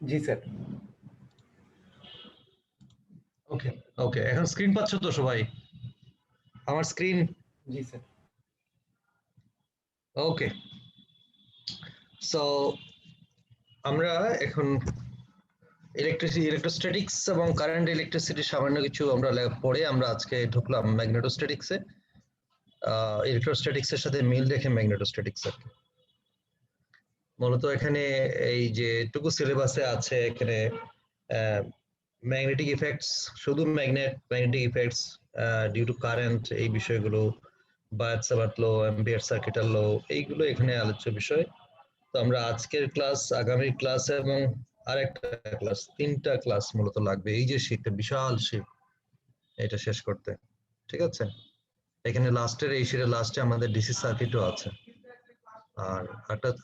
জি sir. ওকে ওকে, এখন screen পাচ্ছ তো সবাই? আমার স্ক্রিন? জি স্যার। ওকে, সো আমরা এখন ইলেকট্রোস্ট্যাটিক্স এবং কারেন্ট ইলেকট্রিসিটি সামান্য কিছু আমরা পড়ে আমরা আজকে ঢুকলাম ম্যাগনেটোস্ট্যাটিক্সে। ইলেকট্রোস্ট্যাটিক্সের সাথে মিল রেখে ম্যাগনেটোস্ট্যাটিক্স আর কি। মূলত এখানে এই যে টুকু সিলেবাসে আছে এখানে ম্যাগনেটিক ইফেক্টস, শুধু magnetic effects due to current, এই বিষয়গুলো, বায়াট-সাভার্ট ল, অ্যাম্পিয়ার সার্কিটাল ল, এইগুলো এখানে আলোচ্য বিষয়। তো আমরা আজকের ক্লাস, আগামী ক্লাস এবং আরেকটা ক্লাস, 3টা ক্লাস মূলত লাগবে এই যে শীটটা, বিশাল শীট, এটা শেষ করতে। ঠিক আছে, এখানে লাস্টের এই শীটের লাস্টে আমাদের ডিসি সার্কিটও আছে। আর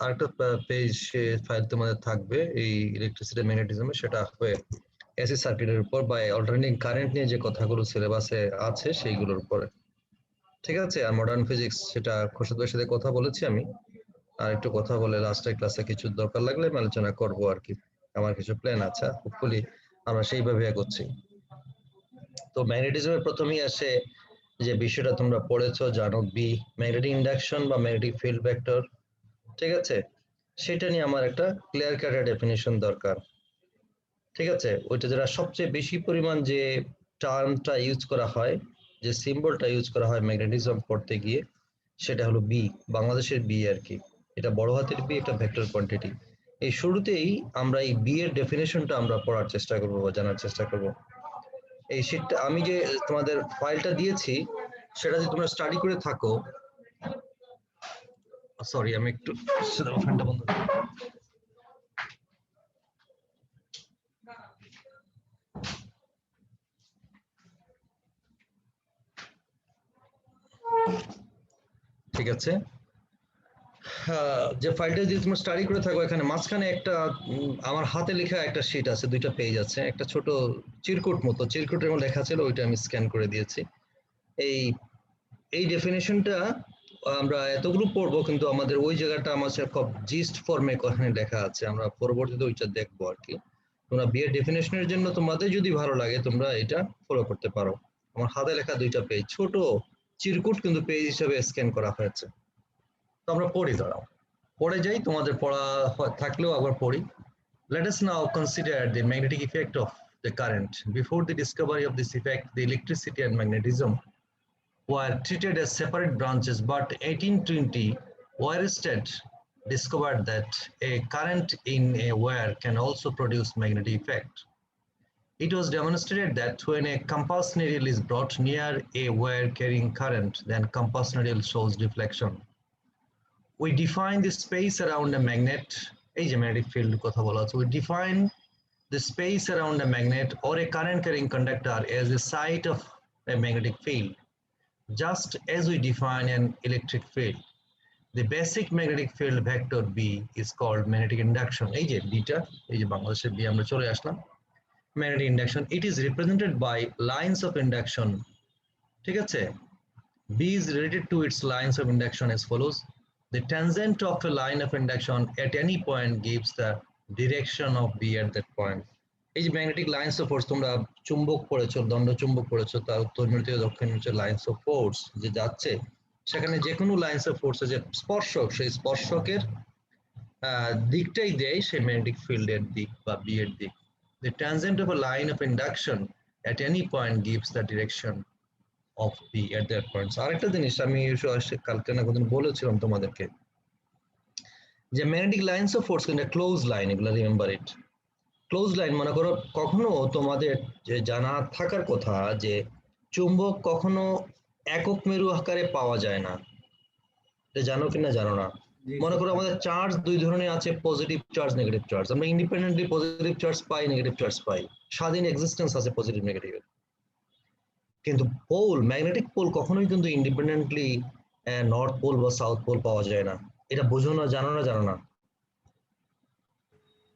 আরেকটা পেজ ফাইল তোমাদের থাকবে এই ইলেকট্রিসিটি ম্যাগনেটিজমে, সেটা হবে এসি সার্কিটের উপর বা অল্টারনেটিং কারেন্ট নিয়ে যে কথাগুলো সিলেবাসে আছে সেইগুলোর উপরে। ঠিক আছে, আর মডার্ন ফিজিক্স সেটা খোরশেদ ভাইয়ের সাথে কথা বলেছি আমি, আর একটু কথা বলে লাস্টের ক্লাসে কিছু দরকার লাগলে আমি আলোচনা করবো আর কি। আমার কিছু প্ল্যান আছে, হোপফুলি আমরা সেইভাবে এগোচ্ছি। তো ম্যাগনেটিজমের প্রথমেই আসে যে বিষয়টা তোমরা পড়েছো, জানো, বি ম্যাগনেটিক ইন্ডাকশন বা ম্যাগনেটিক ফিল্ড ভেক্টর। ঠিক আছে, সেটা নিয়ে আমার একটা ক্লিয়ার কাট ডেফিনিশন দরকার। ঠিক আছে, ওইটা যেটা সবচেয়ে বেশি পরিমাণ যে টার্মটা ইউজ করা হয়, যে সিম্বলটা ইউজ করা হয় ম্যাগনেটিজম পড়তে গিয়ে, সেটা হলো বি, বাংলাদেশের বি আর কি। এটা বড় হাতের বি, একটা ভেক্টর কোয়ান্টিটি। এই শুরুতেই আমরা এই বি এর ডেফিনেশনটা আমরা পড়ার চেষ্টা করব বা জানার চেষ্টা করব। এই শীটটা আমি যে তোমাদের ফাইলটা দিয়েছি, সেটা যদি তোমরা স্টাডি করে থাকো, সরি আমি একটু ফ্যানটা বন্ধ করি। ঠিক আছে, যে ফাইলটা যদি তুমি স্টাডি করে থাকো, এখানে মাঝখানে একটা আমার হাতে লেখা একটা শীট আছে, 2টা পেজ আছে, একটা ছোট চিরকুট মতো, চিরকুটের মধ্যে লেখা ছিল, ওইটা আমি স্ক্যান করে দিয়েছি। এই এই ডেফিনেশনটা আমরা এতগুলো পড়বো, কিন্তু আমাদের ওই জায়গাটা আমার খুব জিস্ট ফর্মে ওখানে লেখা আছে, আমরা পরবর্তীতে ওইটা দেখবো আর কি। তোমরা বিয়ের ডেফিনেশনের জন্য তোমাদের যদি ভালো লাগে তোমরা এটা ফলো করতে পারো। আমার হাতে লেখা 2টা পেজ, ছোট চিরকুট, কিন্তু পেজ হিসেবে স্ক্যান করা হয়েছে। তো আমরা পড়ি, দাঁড়াও পড়ে যাই, তোমাদের পড়া থাকলেও আবার পড়ি। Let us now consider the magnetic effect of the current. Before the discovery of this effect, the electricity and magnetism were treated as separate branches, but 1820 Weierstrass discovered that a current in a wire can also produce magnetic effect. It was demonstrated that when a compass needle is brought near a wire carrying current, then compass needle shows deflection. We define the space around a magnet, এই যে magnetic field কথা বলা আছে, we define the space around a magnet or a current carrying conductor as the site of a magnetic field, just as we define an electric field. The basic magnetic field vector B is called magnetic induction. এই যে beta, এই যে বাংলাদেশের B, আমরা চলে আসলাম magnetic induction. It is represented by lines of induction. ঠিক আছে, B is related to its lines of induction as follows. The tangent of a line of induction at any point gives the direction of B at that point. এই যে magnetic lines of force, তোমরা চুম্বক পড়েছো, দণ্ড চুম্বক পড়েছো, তার উত্তর মেরু থেকে দক্ষিণ মেরু লাইন্স অফ ফোর্স যে যাচ্ছে, সেখানে যে কোনো লাইন্স অফ ফোর্স যে স্পর্শক, সেই স্পর্শকের দিকটাই দেয় সেই ম্যাগনেটিক ফিল্ডের দিক বা বি এর দিক। The tangent of a line of induction at any point gives the direction of B at that point. আরেকটা জিনিস আমি কালকে না কোনদিন বলেছিলাম তোমাদেরকে, যে ম্যাগনেটিক লাইন্স অফ ফোর্স কিন্তু ক্লোজ লাইন, এগুলো রিমেম্বার ইট। ক্লোজ লাইন মনে করো, কখনো তোমাদের যে জানা থাকার কথা যে চুম্বক কখনো একক মেরু আকারে পাওয়া যায় না, এটা জানো কিনা জানো না। মনে করো আমাদের চার্জ 2 ধরনের আছে, পজিটিভ চার্জ, নেগেটিভ চার্জ। আমরা ইন্ডিপেন্ডেন্টলি পজিটিভ চার্জ পাই, নেগেটিভ চার্জ পাই, স্বাধীন এক্সিস্টেন্স আছে পজিটিভ নেগেটিভের। কিন্তু পোল, ম্যাগনেটিক পোল কখনোই কিন্তু ইন্ডিপেন্ডেন্টলি নর্থ পোল বা সাউথ পোল পাওয়া যায় না। এটা বোঝো না, জানো না জানো না?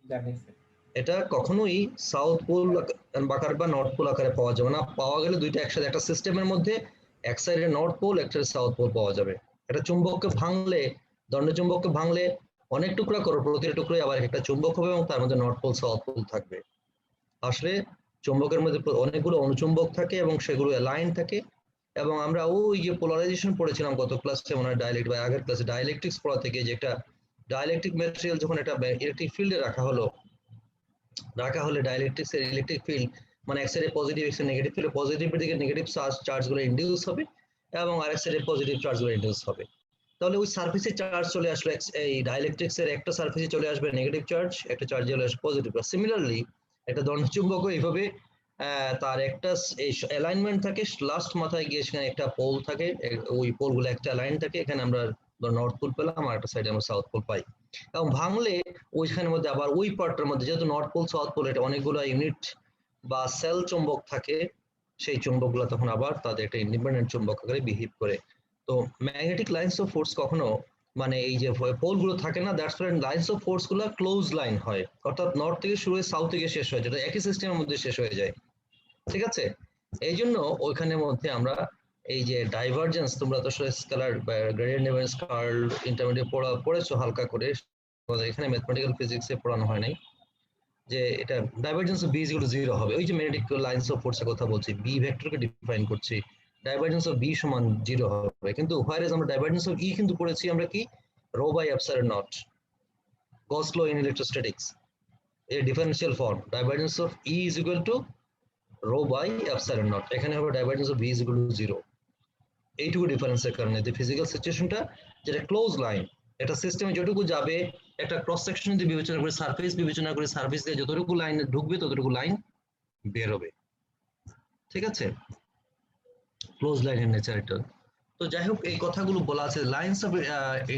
জানি স্যার। এটা কখনোই সাউথ পোল আকারে বা নর্থ পোল আকারে পাওয়া যাবে না। পাওয়া গেলে দুইটা একসাথে একটা সিস্টেমের মধ্যে এক সাইডে নর্থ পোল, একটা সাউথ পোল পাওয়া যাবে। একটা চুম্বককে ভাঙলে, দণ্ড চুম্বককে ভাঙলে অনেক টুকরা করো, প্রতিটা টুকরোই আবার একটা চুম্বক হবে এবং তার মধ্যে নর্থ পোল সাউথ পোল থাকবে। আসলে চুম্বকের মধ্যে অনেকগুলো অনুচুম্বক থাকে এবং সেগুলো অ্যালাইন থাকে। এবং আমরা ওই যে পোলারাইজেশন পড়েছিলাম গত ক্লাসে মনে হয় ডাইলেক্ট বা আগের ক্লাসে ডাইলেকট্রিক্স পড়া থেকে, যে একটা ডাইলেকট্রিক ম্যাটেরিয়াল যখন এটা ইলেকট্রিক ফিল্ডে রাখা হলে ডাইলেকট্রিক্স এর ইলেকট্রিক ফিল্ড মানে এক সাইডে পজিটিভ এক সাইডে নেগেটিভ ফিল্ডে পজিটিভের দিকে নেগেটিভ চার্জগুলো ইনডিউস হবে এবং আরেক সাইডে পজিটিভ চার্জগুলো ইনডিউস হবে। তাহলে ওই সারফেসে চার্জ চলে আসলে এই ডাইলেকট্রিক্স এর একটা সারফেসে চলে আসবে নেগেটিভ চার্জ, একটা চার্জ চলে আসবে পজিটিভ। সিমিলারলি একটা দণ্ডচুম্বকও এইভাবে তার একটা অ্যালাইনমেন্ট থাকে, লাস্ট মাথায় গিয়ে সেখানে একটা পোল থাকে, ওই পোলগুলো একটা অ্যালাইন থাকে। এখানে আমরা নর্থ পোল পেলাম আর একটা সাইডে আমরা সাউথ পোল পাই, এবং ভাঙলে ওইখানের মধ্যে আবার ওই পার্টটার মধ্যে যেহেতু নর্থ পোল সাউথ পোল এটা অনেকগুলো ইউনিট বা সেল চুম্বক থাকে, সেই চুম্বকগুলো তখন আবার তাদের একটা ইন্ডিপেন্ডেন্ট চুম্বক আকারে বিহেভ করে। তো ম্যাগনেটিক লাইন্স অফ ফোর্স কখনো মানে এই যে পোল গুলো থাকে না, that's why lines of force গুলো ক্লোজ লাইন হয়, অর্থাৎ নর্থ থেকে শুরু হয়ে সাউথ থেকে শেষ হয়, যেটা একই সিস্টেমের মধ্যে শেষ হয়ে যায়। ঠিক আছে, এই জন্য ওইখানের মধ্যে আমরা এই যে ডাইভারজেন্স, তোমরা তো scalar gradient difference curl intermediate পড়েছো হালকা করে, এখানে ম্যাথমেটিক্যাল ফিজিক্সে পড়ানো হয় নাই, যে এটা divergence of B is equal to 0 হবে। ওই যে ম্যাগনেটিক লাইন্স অফ ফোর্সের কথা বলছি, বি ভেক্টরকে ডিফাইন করছি, ডাইভারজেন্স অফ বি সমান 0 হবে। কিন্তু হোয়ার আমরা ডাইভারজেন্স অফ ই কিন্তু পড়েছি আমরা কি, rho by epsilon naught, Gauss law in electrostatics এর differential form, divergence of E is equal to rho by epsilon naught, এখানে হবে divergence of B is equal to 0। এইটুকু ডিফারেন্সের কারণে যে ফিজিক্যাল সিচুয়েশনটা যেটা ক্লোজ লাইন, এটা সিস্টেমে যতটুকু যাবে একটা ক্রস সেকশন যদি বিবেচনা করে, সারফেস বিবেচনা করে, সারফেস দিয়ে যতটুকু লাইন ঢুকবে ততটুকু লাইন বের হবে। ঠিক আছে, ক্লোজ লাইনের নেচার এটা। তো যাই হোক, এই কথাগুলো বলা আছে, লাইন্স অফ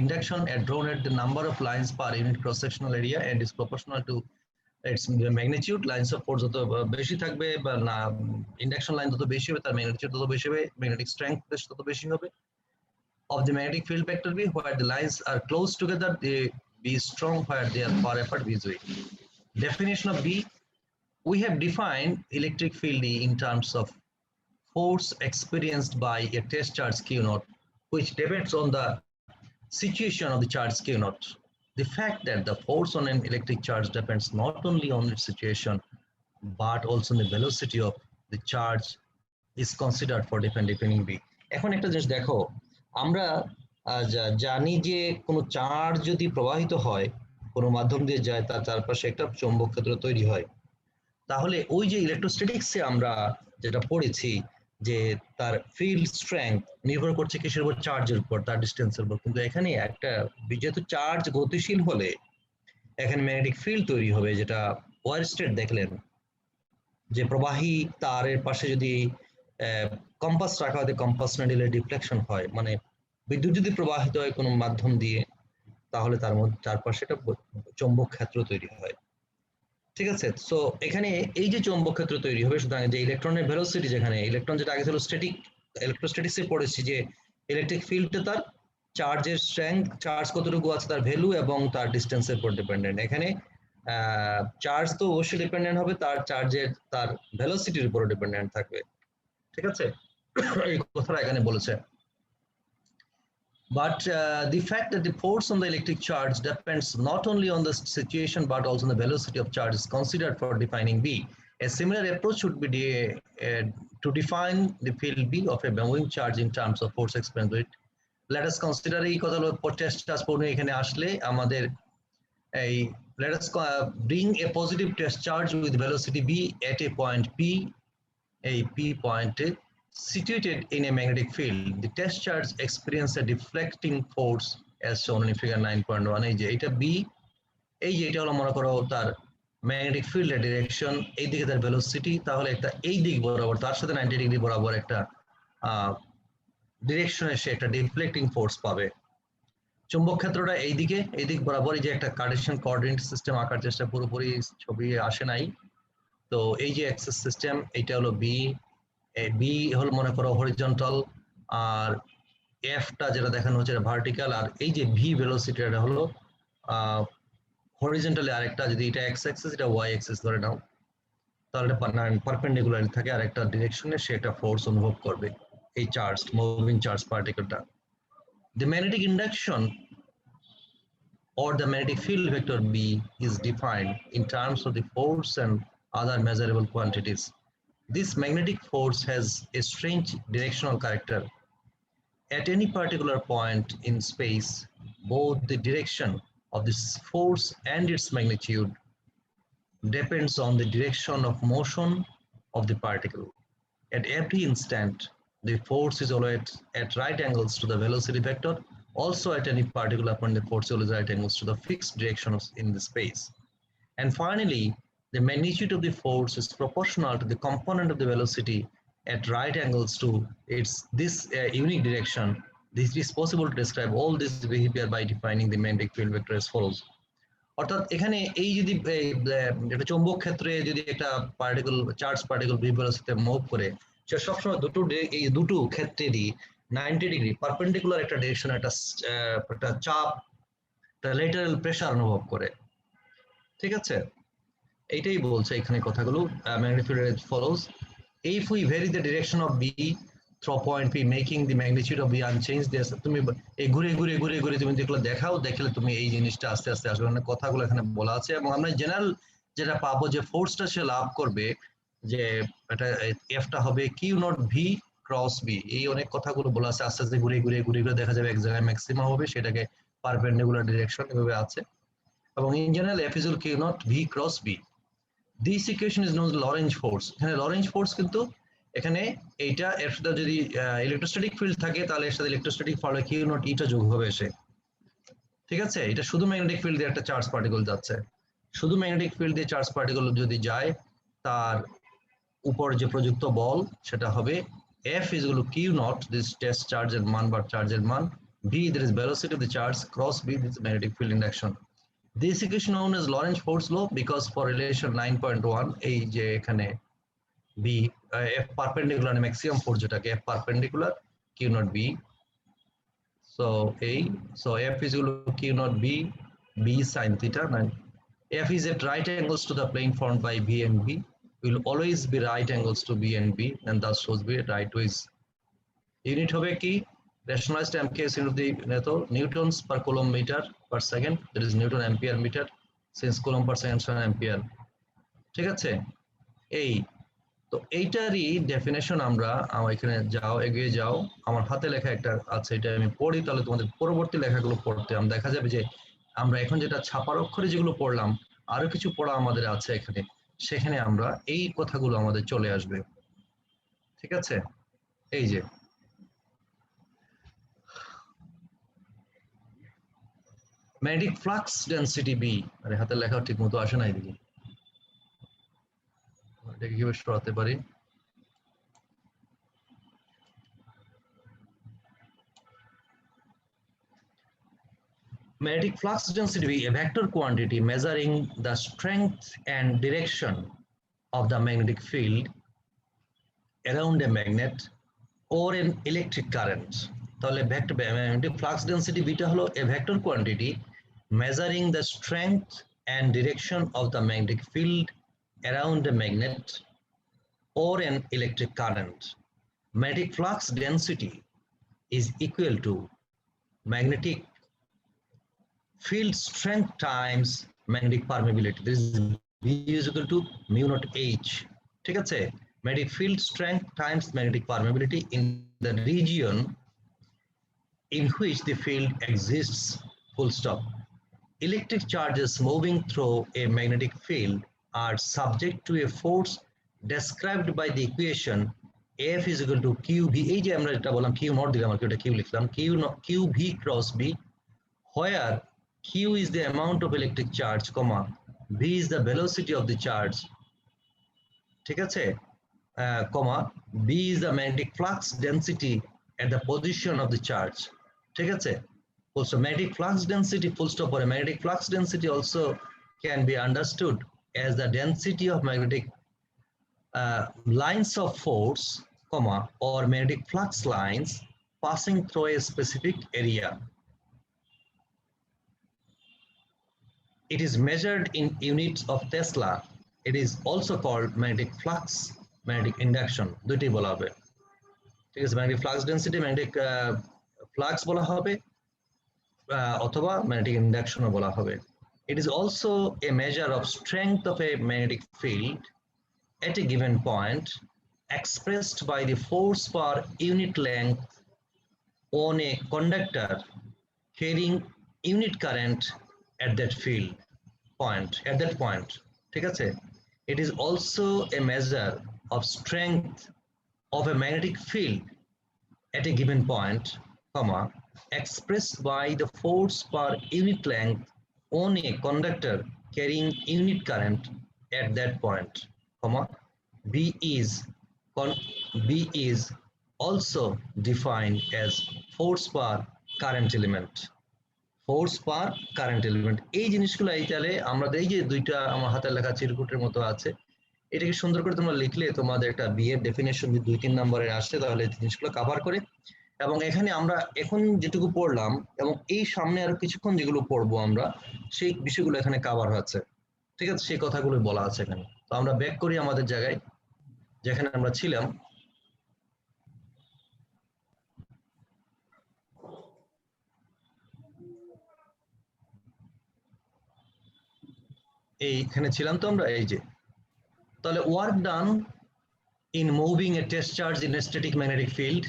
ইন্ডাকশন আর drawn at the number of lines per unit cross sectional area and is proportional to its magnitude. Lines of force যত বেশি থাকবে বা না ইন্ডাকশন লাইন তত বেশি হবে, তার ম্যাগনিটিউড তত বেশি হবে, ম্যাগনেটিক স্ট্রেংথ তত বেশি হবে of the magnetic field vector B, where the lines are close together they be strong, where they are far apart be weak. Definition of B, we have defined electric field E in terms of force experienced by a test charge Q naught, which depends on the situation of the charge Q naught. The fact that the force on an electric charge depends not only on its situation but also on the velocity of the charge is considered for defining B. এখন একটা জিনিস দেখো, আমরা জানি যে কোনো charge যদি প্রবাহিত হয় কোনো মাধ্যম দিয়ে যায়, তার চারপাশে একটা চৌম্বক ক্ষেত্র তৈরি হয়। তাহলে ওই যে ইলেকট্রোস্ট্যাটিক্সে আমরা যেটা পড়েছি যে তার ফিল্ড স্ট্রেংথ নির্ভর করছে কিসের উপর, চার্জের উপর, তার ডিস্টেন্সের উপর। কিন্তু এখানে একটা যেহেতু চার্জ গতিশীল হলে এখানে ম্যাগনেটিক ফিল্ড তৈরি হবে, যেটা ওয়ারস্টেড দেখলেন যে প্রবাহী তারের পাশে যদি কম্পাস রাখা হয়, কম্পাস নিডেলে ডিফ্লেকশন হয়, মানে বিদ্যুৎ যদি প্রবাহিত হয় কোনো মাধ্যম দিয়ে তাহলে তার মধ্যে চারপাশে একটা চৌম্বক ক্ষেত্র তৈরি হয়। ঠিক আছে, সো এখানে এই যে চৌম্বক ক্ষেত্র তৈরি হবে, সুতরাং যে ইলেকট্রনের ভেলোসিটি, যেখানে ইলেকট্রন যেটা আগে ছিল স্ট্যাটিক, ইলেকট্রোস্ট্যাটিক্সে পড়েছি যে ইলেকট্রিক ফিল্ডে তার চার্জের স্ট্রেংথ, চার্জ কতটুকু আছে তার ভ্যালু এবং তার ডিস্টেন্সের উপর ডিপেন্ডেন্ট। এখানে চার্জ তো অবশ্যই ডিপেন্ডেন্ট হবে, তার চার্জের তার ভেলোসিটির উপর ডিপেন্ডেন্ট থাকবে। ঠিক আছে, এই কথাটা এখানে বলেছে। But the fact that the force on the electric charge depends not only on the situation but also on the velocity of charge is considered for defining B. A similar approach would be to define the field B of a moving charge in terms of force experienced with. Let us consider এই কথা test charge পড়ে এখানে আসলে আমাদের এই let us bring a positive test charge with velocity B at a point P, a P point situated in a magnetic field. The test charge experience a deflecting force as shown in figure 9.1. এই যে এটা B, এই যে এটা হলো মনে করো তার ম্যাগনেটিক ফিল্ডের ডিরেকশন, এই দিকে তার ভেলোসিটি, তাহলে একটা এই দিক বরাবর তার সাথে 90 ডিগ্রি বরাবর একটা ডিরেকশনে সে একটা ডিফ্লেক্টিং ফোর্স পাবে। চুম্বক ক্ষেত্রটা এই দিক বরাবর, এই যে একটা কার্টেসিয়ান কোঅর্ডিনেট সিস্টেম আঁকার চেষ্টা, পুরোপুরি ছবি আসে নাই। তো এই যে অ্যাক্সিস সিস্টেম, এটা হলো বি, বি হলো মনে করো হরিজন্টাল, আর এফটা যেটা দেখানো হচ্ছে ভার্টিক্যাল, আর এই যে ভি ভেলোসিটি এটা হলো হরিজন্টালি, আরেকটা যদি এটা এক্স অ্যাক্সিস এটা ওয়াই অ্যাক্সিস ধরে নাও, তাহলে পারপেন্ডিকুলার থাকে আর একটা ডিরেকশনে সে একটা ফোর্স অনুভব করবে, এই চার্জ মুভিং চার্জ পার্টিকেলটা। The magnetic induction or the magnetic field vector B is defined in terms of the force and other measurable quantities. This magnetic force has a strange directional character. At any particular point in space, both the direction of this force and its magnitude depends on the direction of motion of the particle. At every instant, the force is always at right angles to the velocity vector. Also at any particular point, the force is always right angles to the fixed direction in the space. And finally, the magnitude of the force is proportional to the component of the velocity at right angles to this unique direction. This is possible to describe all this behavior by defining the magnetic field vector as follows. অর্থাৎ এখানে এই যদি একটা চৌম্বক ক্ষেত্রে যদি একটা particle charge particle ভেলোসিটিতে move করে সে সবসময় দুটো ক্ষেত্রেরই 90 ডিগ্রি পারপেন্ডিকুলার একটা ডিরেকশন একটা চাপ একটা ল্যাটারাল প্রেসার অনুভব করে ঠিক আছে এইটাই বলছে এখানে কথাগুলো magnetic field as follows if we vary the direction of B through point P making the magnitude of B unchanged তুমি এই ঘুরে ঘুরে ঘুরে ঘুরে তুমি যেগুলো দেখাও দেখলে তুমি এই জিনিসটা আস্তে আস্তে আসবে মানে কথাগুলো এখানে বলা আছে এবং আমরা জেনারেল যেটা পাবো যে ফোর্সটা সে লাভ করবে যে এটা এফটা হবে Q naught V cross B এই অনেক কথাগুলো বলা আছে আস্তে আস্তে ঘুরে ঘুরে ঘুরে ঘুরে দেখা যাবে এক জায়গায় ম্যাক্সিমাম হবে সেটাকে পারপেন্ডিকুলার ডিরেকশন এভাবে আছে এবং in general F is Q naught V cross B this equation is known Lorentz force এখানে লরেঞ্জ ফোর্স কিন্তু এখানে এইটা এর সাথে যদি ইলেকট্রোস্ট্যাটিক ফিল্ড থাকে তাহলে এর সাথে ইলেকট্রোস্ট্যাটিক ফলে কিউ নট ইটা যোগ হবে এসে ঠিক আছে এটা শুধু ম্যাগনেটিক ফিল্ড দিয়ে একটা চার্জ পার্টিকেল যাচ্ছে শুধু ম্যাগনেটিক ফিল্ড দিয়ে চার্জ পার্টিকেল যদি যায় তার উপর যে প্রযুক্ত বল সেটা হবে F is equal to Q naught this test charge এর মান বা চার্জের মান B there is velocity of the charge cross B this is magnetic field induction. This equation known as Lorentz force law because for relation 9.1 এই যে এখানে B F perpendicular maximum force যেটাকে F perpendicular Q naught B so F is equal to Q naught B sin theta F is at right angles to the plane formed by B and B will always be right angles to B and B and thus shows be right ways. Unit হবে কি rationalized amps into the newtons per coulomb meter per second that is Newton ampere meter since coulomb per second is ampere ঠিক আছে এই তো এইটারই definition আমরা এখানে যাও এগিয়ে যাও আমার হাতে লেখা একটা আছে এটা আমি পড়ি তাহলে তোমাদের পরবর্তী লেখাগুলো পড়তে আমরা দেখা যাবে যে আমরা এখন যেটা ছাপার অক্ষরে যেগুলো পড়লাম আরো কিছু পড়া আমাদের আছে এখানে সেখানে আমরা এই কথাগুলো আমাদের চলে আসবে ঠিক আছে এই যে magnetic flux density B আরে হাতে লেখা ঠিকমতো আসে না এদিকে এটাকে কিভাবে সরাতে পারি magnetic flux density B a vector quantity measuring the strength and direction of the magnetic field around a magnet or an electric current তাহলে vector magnetic flux density beta হলো a vector quantity measuring the strength and direction of the magnetic field around a magnet or an electric current. Magnetic flux density is equal to magnetic field strength times magnetic permeability. This is B is equal to mu naught H. ঠিক আছে magnetic field strength times magnetic permeability in the region in which the field exists, full stop. Electric charges moving through a magnetic field are subject to a force described by the equation F is equal to QV. এই যে আমরা যেটা বললাম Q not দিলাম আর এটা Q লিখলাম QV cross B where Q is the amount of electric charge, V is the velocity of the charge. ঠিক আছে B is the magnetic flux density at the position of the charge. ঠিক আছে also magnetic flux density full stop or magnetic flux density also can be understood as the density of magnetic lines of force or magnetic flux lines passing through a specific area. It is measured in units of Tesla. It is also called magnetic flux, magnetic induction. দুটি বলা হবে ঠিক আছে magnetic flux density magnetic flux বলা হবে অথবা magnetic ইন্ডাকশনও বলা হবে। It is also a measure of strength of a magnetic field at a given point expressed by the force per unit length on a conductor carrying unit current at that point. ঠিক আছে? It is also a measure of strength of a magnetic field at a given point, comma, expressed by the force per unit length on a conductor carrying unit current at that point, comma, B is B is also defined as force per current element. Force per current element, এই জিনিসগুলো এই তাহলে আমরা এই যে দুইটা আমার হাতে লেখা চিরকুটের মতো আছে, এটাকে সুন্দর করে তোমরা লিখলে তোমাদের একটা বি এর ডেফিনেশন যদি 2-3 নম্বরের আসে তাহলে এই জিনিসগুলো কভার করে। এবং এখানে আমরা এখন যেটুকু পড়লাম এবং এই সামনে আরো কিছুক্ষণ যেগুলো পড়বো আমরা, সেই বিষয়গুলো এখানে কভার হচ্ছে। ঠিক আছে, সেই কথাগুলো বলা আছে এখানে। তো আমরা ব্যাক করি আমাদের জায়গায় যেখানে আমরা ছিলাম। এইখানে ছিলাম তো আমরা, এই যে তাহলে work done in moving a test charge in a static magnetic field,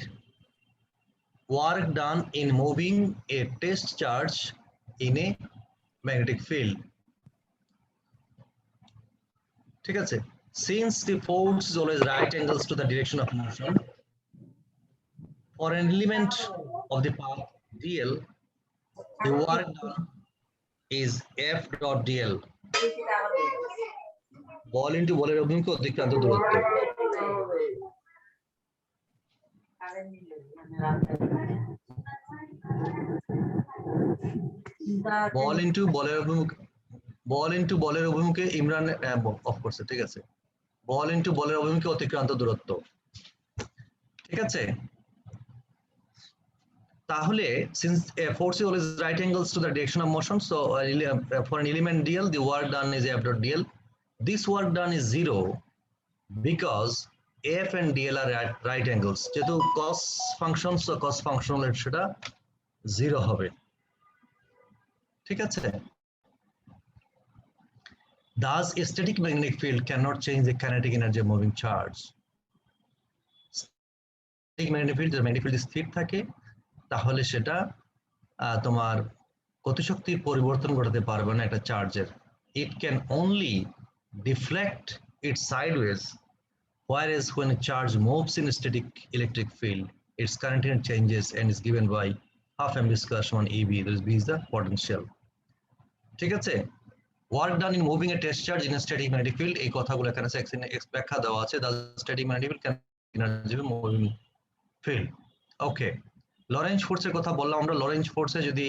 work done in moving a test charge in a magnetic field, ঠিক আছে? Since the force is always right angles to the direction of motion, for an element of the path dl, the work done is F dot dl, ball into বলের অভিমুখে অতিক্রান্ত দূরত্ব। বল into বলের অভিমুখে Imran of করছে, ঠিক আছে, বল ইন্টু বলের অভিমুখে অতিক্রান্ত দূরত্ব, ঠিক আছে? তাহলে since a force is always right angles to the direction of motion, so for an element dl the work done is F dot dl. This work done is 0 because F and dl are right angles, যেহেতু cos function, so cos ফাংশনের সেটা 0 হবে, ঠিক আছে? Thus a static magnetic field cannot change the kinetic energy of moving charge. Static magnetic field, যদি magnetic field স্থির থাকে তাহলে সেটা তোমার গতিশক্তির পরিবর্তন ঘটাতে পারবে না একটা চার্জের। It can only deflect it sideways, whereas when a charge moves in a static electric field, its current changes and is given by half mv square সমান EB, this B is the potential, ঠিক আছে? Work done in moving a test charge in a static magnetic field, এই কথাগুলো এখানে ব্যাখ্যা দেওয়া আছে। The static magnetic field can energy moving field, okay? Lorenz ফোর্সের কথা বললাম আমরা। লরেঞ্জ ফোর্সে যদি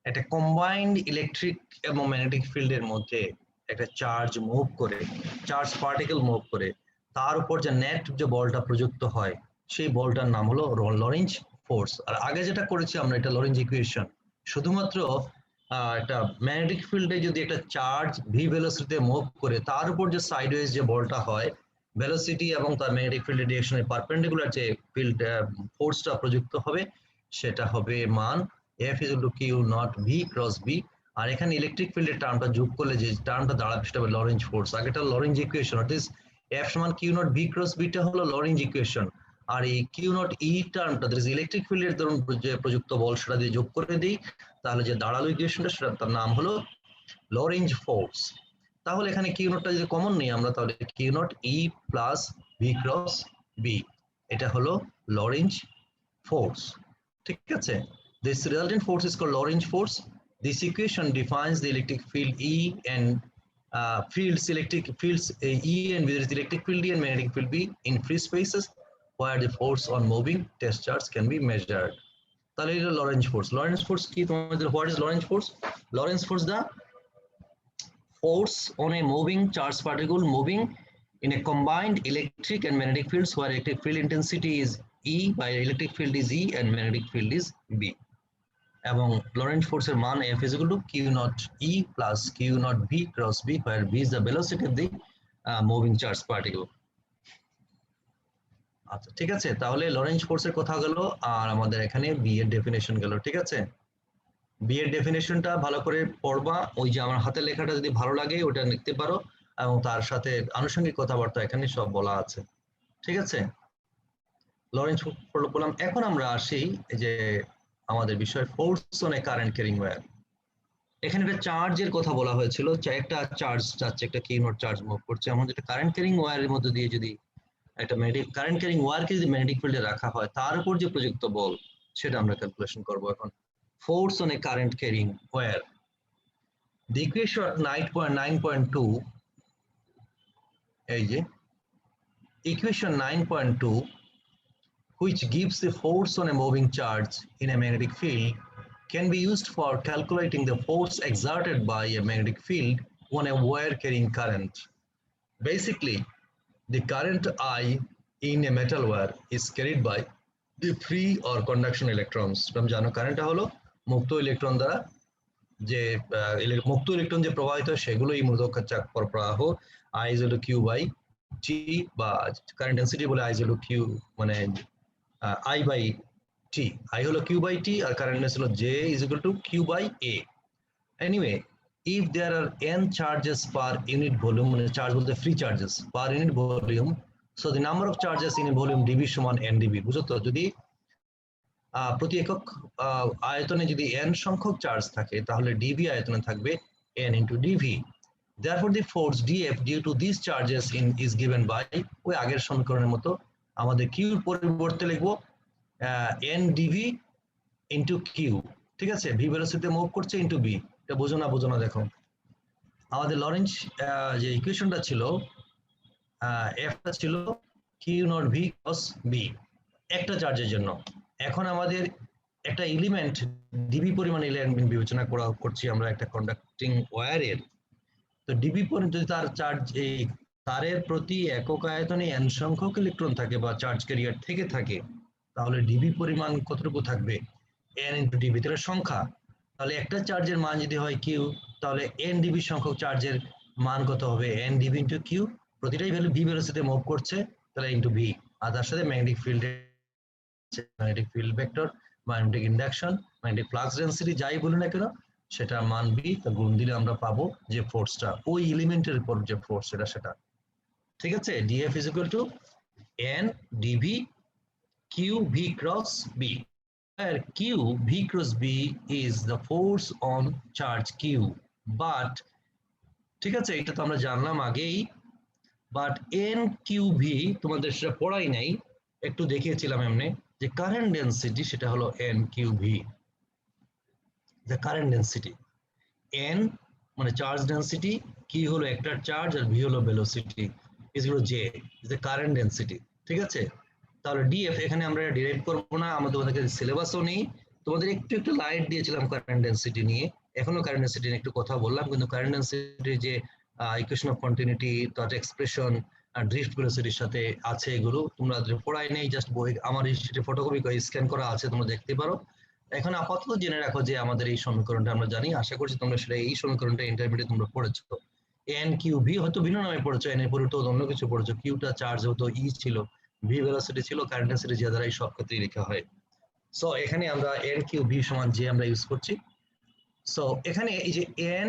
একটা কম্বাইন্ড ইলেকট্রিক এবং ম্যাগনেটিক ফিল্ডের মধ্যে একটা চার্জ মুভ করে, চার্জ পার্টিকেল মুভ করে, তার উপর যে নেট যে বলটা প্রযুক্ত হয় সেই বলটার নাম হলো লরেঞ্জ ফোর্স। আর আগে যেটা করেছি আমরা, এটা লরেঞ্জ ইকুয়েশন, শুধুমাত্র একটা ম্যাগনেটিক ফিল্ডে যদি একটা চার্জ ভি ভেলোসিটিতে মুভ করে তার উপর যে সাইডওয়েজ যে বলটা হয়, ভেলোসিটি এবং তার ম্যাগনেটিক ফিল্ডের ডিরেকশনের পারপেন্ডিকুলার যে ফিল্ড ফোর্সটা প্রযুক্ত হবে সেটা হবে মান F is equal to Q naught V cross B। আর এখানে ইলেকট্রিক ফিল্ডের টার্মটা যোগ করলে যে টার্মটা দাঁড়াবে সেটা হবে লরেঞ্জ ফোর্স। আগেটা লরেঞ্জ ইকুয়েশন, অর্থাৎ F সমান Q naught V cross B টা হলো লরেঞ্জ ইকুয়েশন, আর এই Q naught E টার্মটা দ্যাট ইজ ইলেকট্রিক ফিল্ডের ধরুন যে প্রযুক্ত বল সেটা দিয়ে যোগ করে দিই, তাহলে যে দাঁড়ালো ইকুয়েশনটা সেটা তার নাম হলো লরেঞ্জ ফোর্স। তাহলে এখানে Q naught টা যদি কমন নিই আমরা, তাহলে Q naught E plus V cross B, এটা হলো লরেঞ্জ ফোর্স, ঠিক আছে? This resultant force is called Lorentz force. This equation defines the electric field E and electric fields E and whether it's electric field E and magnetic field B in free spaces where the force on moving test charge can be measured. তাহলে এটা Lorentz force. Lorentz force কি তোমাদের? What is Lorentz force? Lorentz force the force on a moving charged particle moving in a combined electric and magnetic fields where electric field intensity is E by electric field is E and magnetic field is B. এবং লরেন্জ ফোর্সের মান F is equal to Q naught E plus Q naught V cross B, where B is the velocity of the moving charged particle. আচ্ছা, ঠিক আছে, তাহলে লরেন্জ ফোর্সের কথা গেল আর আমাদের এখানে B এর ডেফিনেশন গেল, ঠিক আছে? বি এর ডেফিনেশনটা ভালো করে পড়বা, ওই যে আমার হাতের লেখাটা যদি ভালো লাগে ওটা লিখতে পারো, এবং তার সাথে আনুষঙ্গিক কথাবার্তা এখানে সব বলা আছে। ঠিক আছে, লরেন্স বললাম। এখন আমরা আসি যে আমাদের বিষয় force on a current carrying wire. এখানে একটা চার্জের কথা বলা হয়েছিল, একটা চার্জ যাচ্ছে, একটা কিউ নট চার্জ মুভ করছে, এমন যেটা কারেন্ট ক্যারিং ওয়্যারের মধ্যে দিয়ে যদি একটা ম্যাগনেটিক কারেন্ট ক্যারিং ওয়্যারকে যদি ম্যাগনেটিক ফিল্ডে রাখা হয়, তার উপর যে প্রযুক্ত বল সেটা আমরা ক্যালকুলেশন করব এখন। Force on a current carrying wire, the equation 9.2, এই যে equation 9.2, which gives the force on a moving charge in a magnetic field, can be used for calculating the force exerted by a magnetic field on a wire carrying current. Basically, the current I in a metal wire is carried by the free or conduction electrons. তোমরা জানো কারেন্টটা হলো মুক্ত electron দ্বারা যে মুক্ত electron যে প্রবাহিত সেগুলোই মূলত প্রবাহ। I is equal to Q by T, বা কারেন্ট ডেন্সিটি বলে I is equal to Q, মানে I by T, I হলো Q by T আর কারেন্ট ডেন্সিটি হলো J is equal to Q by A. Anyway, if there are n charges per unit volume, মানে charge বলতে free charges per unit volume, so the number of charges in a volume dV সমান n dV। বুঝছো তো, যদি প্রতি একক আয়তনে যদি n সংখ্যক চার্জ থাকে তাহলে dV আয়তনে থাকবে n into dV। Therefore the force dF due to these charges is given by, ওই আগের সমীকরণের মতো আমাদের q এর পরিবর্তে লিখব n dV into q। ঠিক আছে, v ভেলোসিটিতে মুভ করছে ইনটু b। এটা বোঝো না দেখো, আমাদের লরেন্স যে ইকুয়েশনটা ছিল এফটা ছিল q not v cos b একটা চার্জের জন্য। এখন আমাদের একটা এলিমেন্ট ডিবি পরিমাণ এলিমেন্ট বিবেচনা করছি আমরা একটা কন্ডাক্টিং ওয়্যারের। তো ডিবি পরিমাণ যদি তার চার্জ, এই তারের প্রতি একক আয়তনে n সংখ্যক ইলেকট্রন থাকে বা চার্জ ক্যারিয়ার থেকে থাকে, তাহলে ডিবি পরিমাণ কতটুকু থাকবে n ইনটু ডিবি, তার সংখ্যা। তাহলে একটা চার্জের মান যদি হয় কিউ, তাহলে n ডিবি সংখ্যক চার্জের মান কত হবে n ডিবি ইনটু কিউ। প্রতিটাই ভ্যালু ভি ভেলোসিটিতে মুভ করছে, তাহলে ইনটু ভি। আর তার সাথে magnetic field vector, magnetic induction, magnetic flux density যাই বলি না কেন সেটার মান বি, তা গুণ দিলে আমরা পাবো যে ফোর্সটা ওই এলিমেন্টের উপর যে ফোর্স সেটা। ঠিক আছে, DF is equal to N DV Q V cross B, where q v cross b is the force on charge q, but ঠিক আছে এটা তো আমরা জানলাম আগেই, বাট এন কিউ ভি তোমাদের সেটা পড়াই নাই, একটু দেখিয়েছিলাম এমনি যে কারেন্ট ডেন্সিটি সেটা হলো N Q V. The current density N মানে চার্জ ডেন্সিটি, কি হলো একটা চার্জ, আর ভি হলো ভেলোসিটি, ইজ হলো J, is the current density. ঠিক আছে, তাহলে ডিএফ এখানে আমরা ডিরাইভ করবো না, আমাদের ওদের সিলেবাসও নেই। তোমাদের একটু লাইট দিয়েছিলাম কারেন্ট ডেন্সিটি নিয়ে, এখনো কারেন্ট ডেন্সিটি নিয়ে একটু কথা বললাম, কিন্তু কারেন্ট ডেন্সিটির যে ইকুয়েশন অফ কন্টিনিউটি, তার এক্সপ্রেশন আর ড্রিফট ভেলোসিটির সাথে আছে, এগুলো তোমরা পড়াই নেই, জাস্ট বই আমার এই ফটোকপি করে স্ক্যান করা আছে, তোমরা দেখতে পারো। এখন আপাতত জেনে রাখো যে আমাদের এই সমীকরণটা আমরা জানি, আশা করছি তোমরা সেটা এই সমীকরণটা ইন্টারমিডিয়েট তোমরা পড়েছো। এন কিউ ভি হয়তো ভিন্ন নামে পড়েছো, এন এর পরিবর্তে অন্য কিছু পড়েছো, কিউটা চার্জ হতো ই ছিল, ভি ভেলোসিটি ছিল, কারেন্ট ডেন্সিটি যে দ্বারা এই সব ক্ষেত্রেই লেখা হয়। সো এখানে আমরা এন কিউ ভি সমান যে আমরা ইউজ করছি। সো এখানে এই যে এন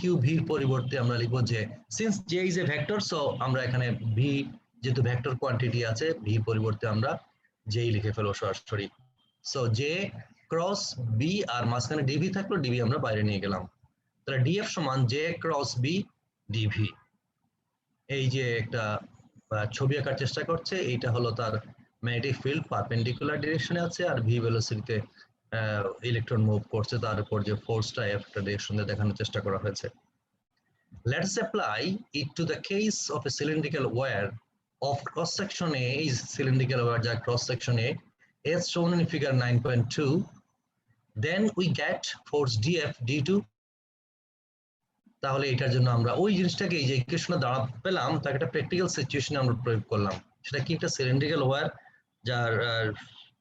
কিউ ভির পরিবর্তে আমরা লিখবো যে since J is a vector, so আমরা এখানে ভি যেহেতু ভেক্টর কোয়ান্টিটি আছে, ভি পরিবর্তে আমরা জেই লিখে ফেলবো সরাসরি। সো জে ক্রস বি, আর মাঝখানে ডিভি থাকলো, ডিভি আমরা বাইরে নিয়ে গেলাম, তাহলে ডিএফ সমান জে ক্রস বি ডিভি। এই যে একটা ছবি আঁকার চেষ্টা করছে, এইটা হলো তার ম্যাগনেটিক ফিল্ড পারপেন্ডিকুলার ডিরেকশনে আছে, আর ভি ভেলোসিটিতে ইলেকট্রন মুভ করছে, তার উপর যে ফোর্সটা একটা ডিরেকশনে দেখানোর চেষ্টা করা হয়েছে। Let's apply it to the case of a cylindrical wire of cross section A is cylindrical wire যার cross section A as shown in figure 9.2. Then we get force dF d2. তাহলে এটার জন্য আমরা ওই জিনিসটাকে এই যে ইকুয়েশনে দ্বারা পেলাম, তাকে একটা প্র্যাকটিক্যাল সিচুয়েশনে আমরা প্রয়োগ করলাম। সেটা কি, একটা সিলিন্ড্রিক্যাল ওয়্যার যার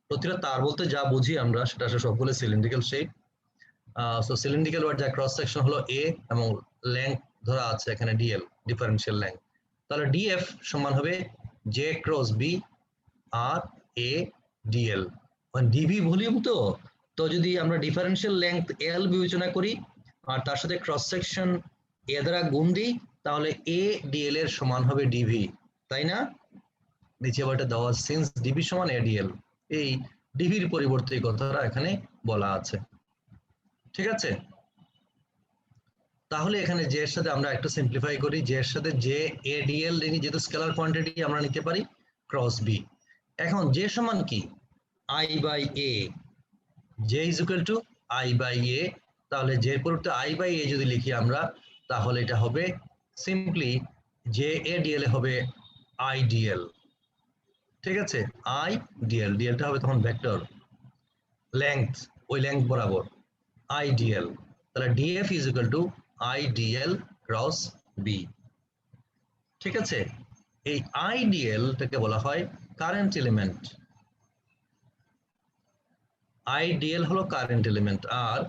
প্রতিটা তার বলতে যা বুঝি আমরা সেটা সবগুলো cylindrical shape. So cylindrical wire যার ক্রস সেকশন হলো এ এবং লেংথ ধরা আছে এখানে ডিএল, ডিফারেন্সিয়াল লেংথ। তাহলে ডিএফ সমান হবে জে ক্রস বি আর এ ডিএল, ডিভি ভলিউম তো, তো যদি আমরা ডিফারেন্সিয়াল লেংথ এল বিবেচনা করি আর তার সাথে ক্রস সেকশন এ দ্বারা গুণ দিই, তাহলে এ ডিএল এর সমান হবে ডিভি, তাই না? নিচে আবার এটা দেওয়া সিন্স ডিভি সমান এডিএল, এই ডিভির পরিবর্তে এই কথাটা এখানে বলা আছে। ঠিক আছে, তাহলে এখানে জে এর সাথে আমরা একটু সিম্পলিফাই করি, জে এর সাথে জে এডিএল যেহেতু স্কেলার কোয়ান্টিটি আমরা নিতে পারি ক্রস বি। এখন জে সমান কি? I by A, J is equal to I by A. তাহলে জে এর পরিবর্তে আই বাই এ যদি লিখি আমরা, তাহলে এটা হবে সিম্পলি জে এ ডিএল হবে আই ডিএল। ঠিক আছে, আই ডিএল, ডিএলটা হবে তখন ভেক্টর লেংথ, ওই লেংথ বরাবর আই ডিএল। তাহলে DF is equal to I DL cross B. ঠিক আছে, এই আই ডিএলটাকে বলা হয় কারেন্ট এলিমেন্ট। আইডিএল হলো কারেন্ট এলিমেন্ট। আর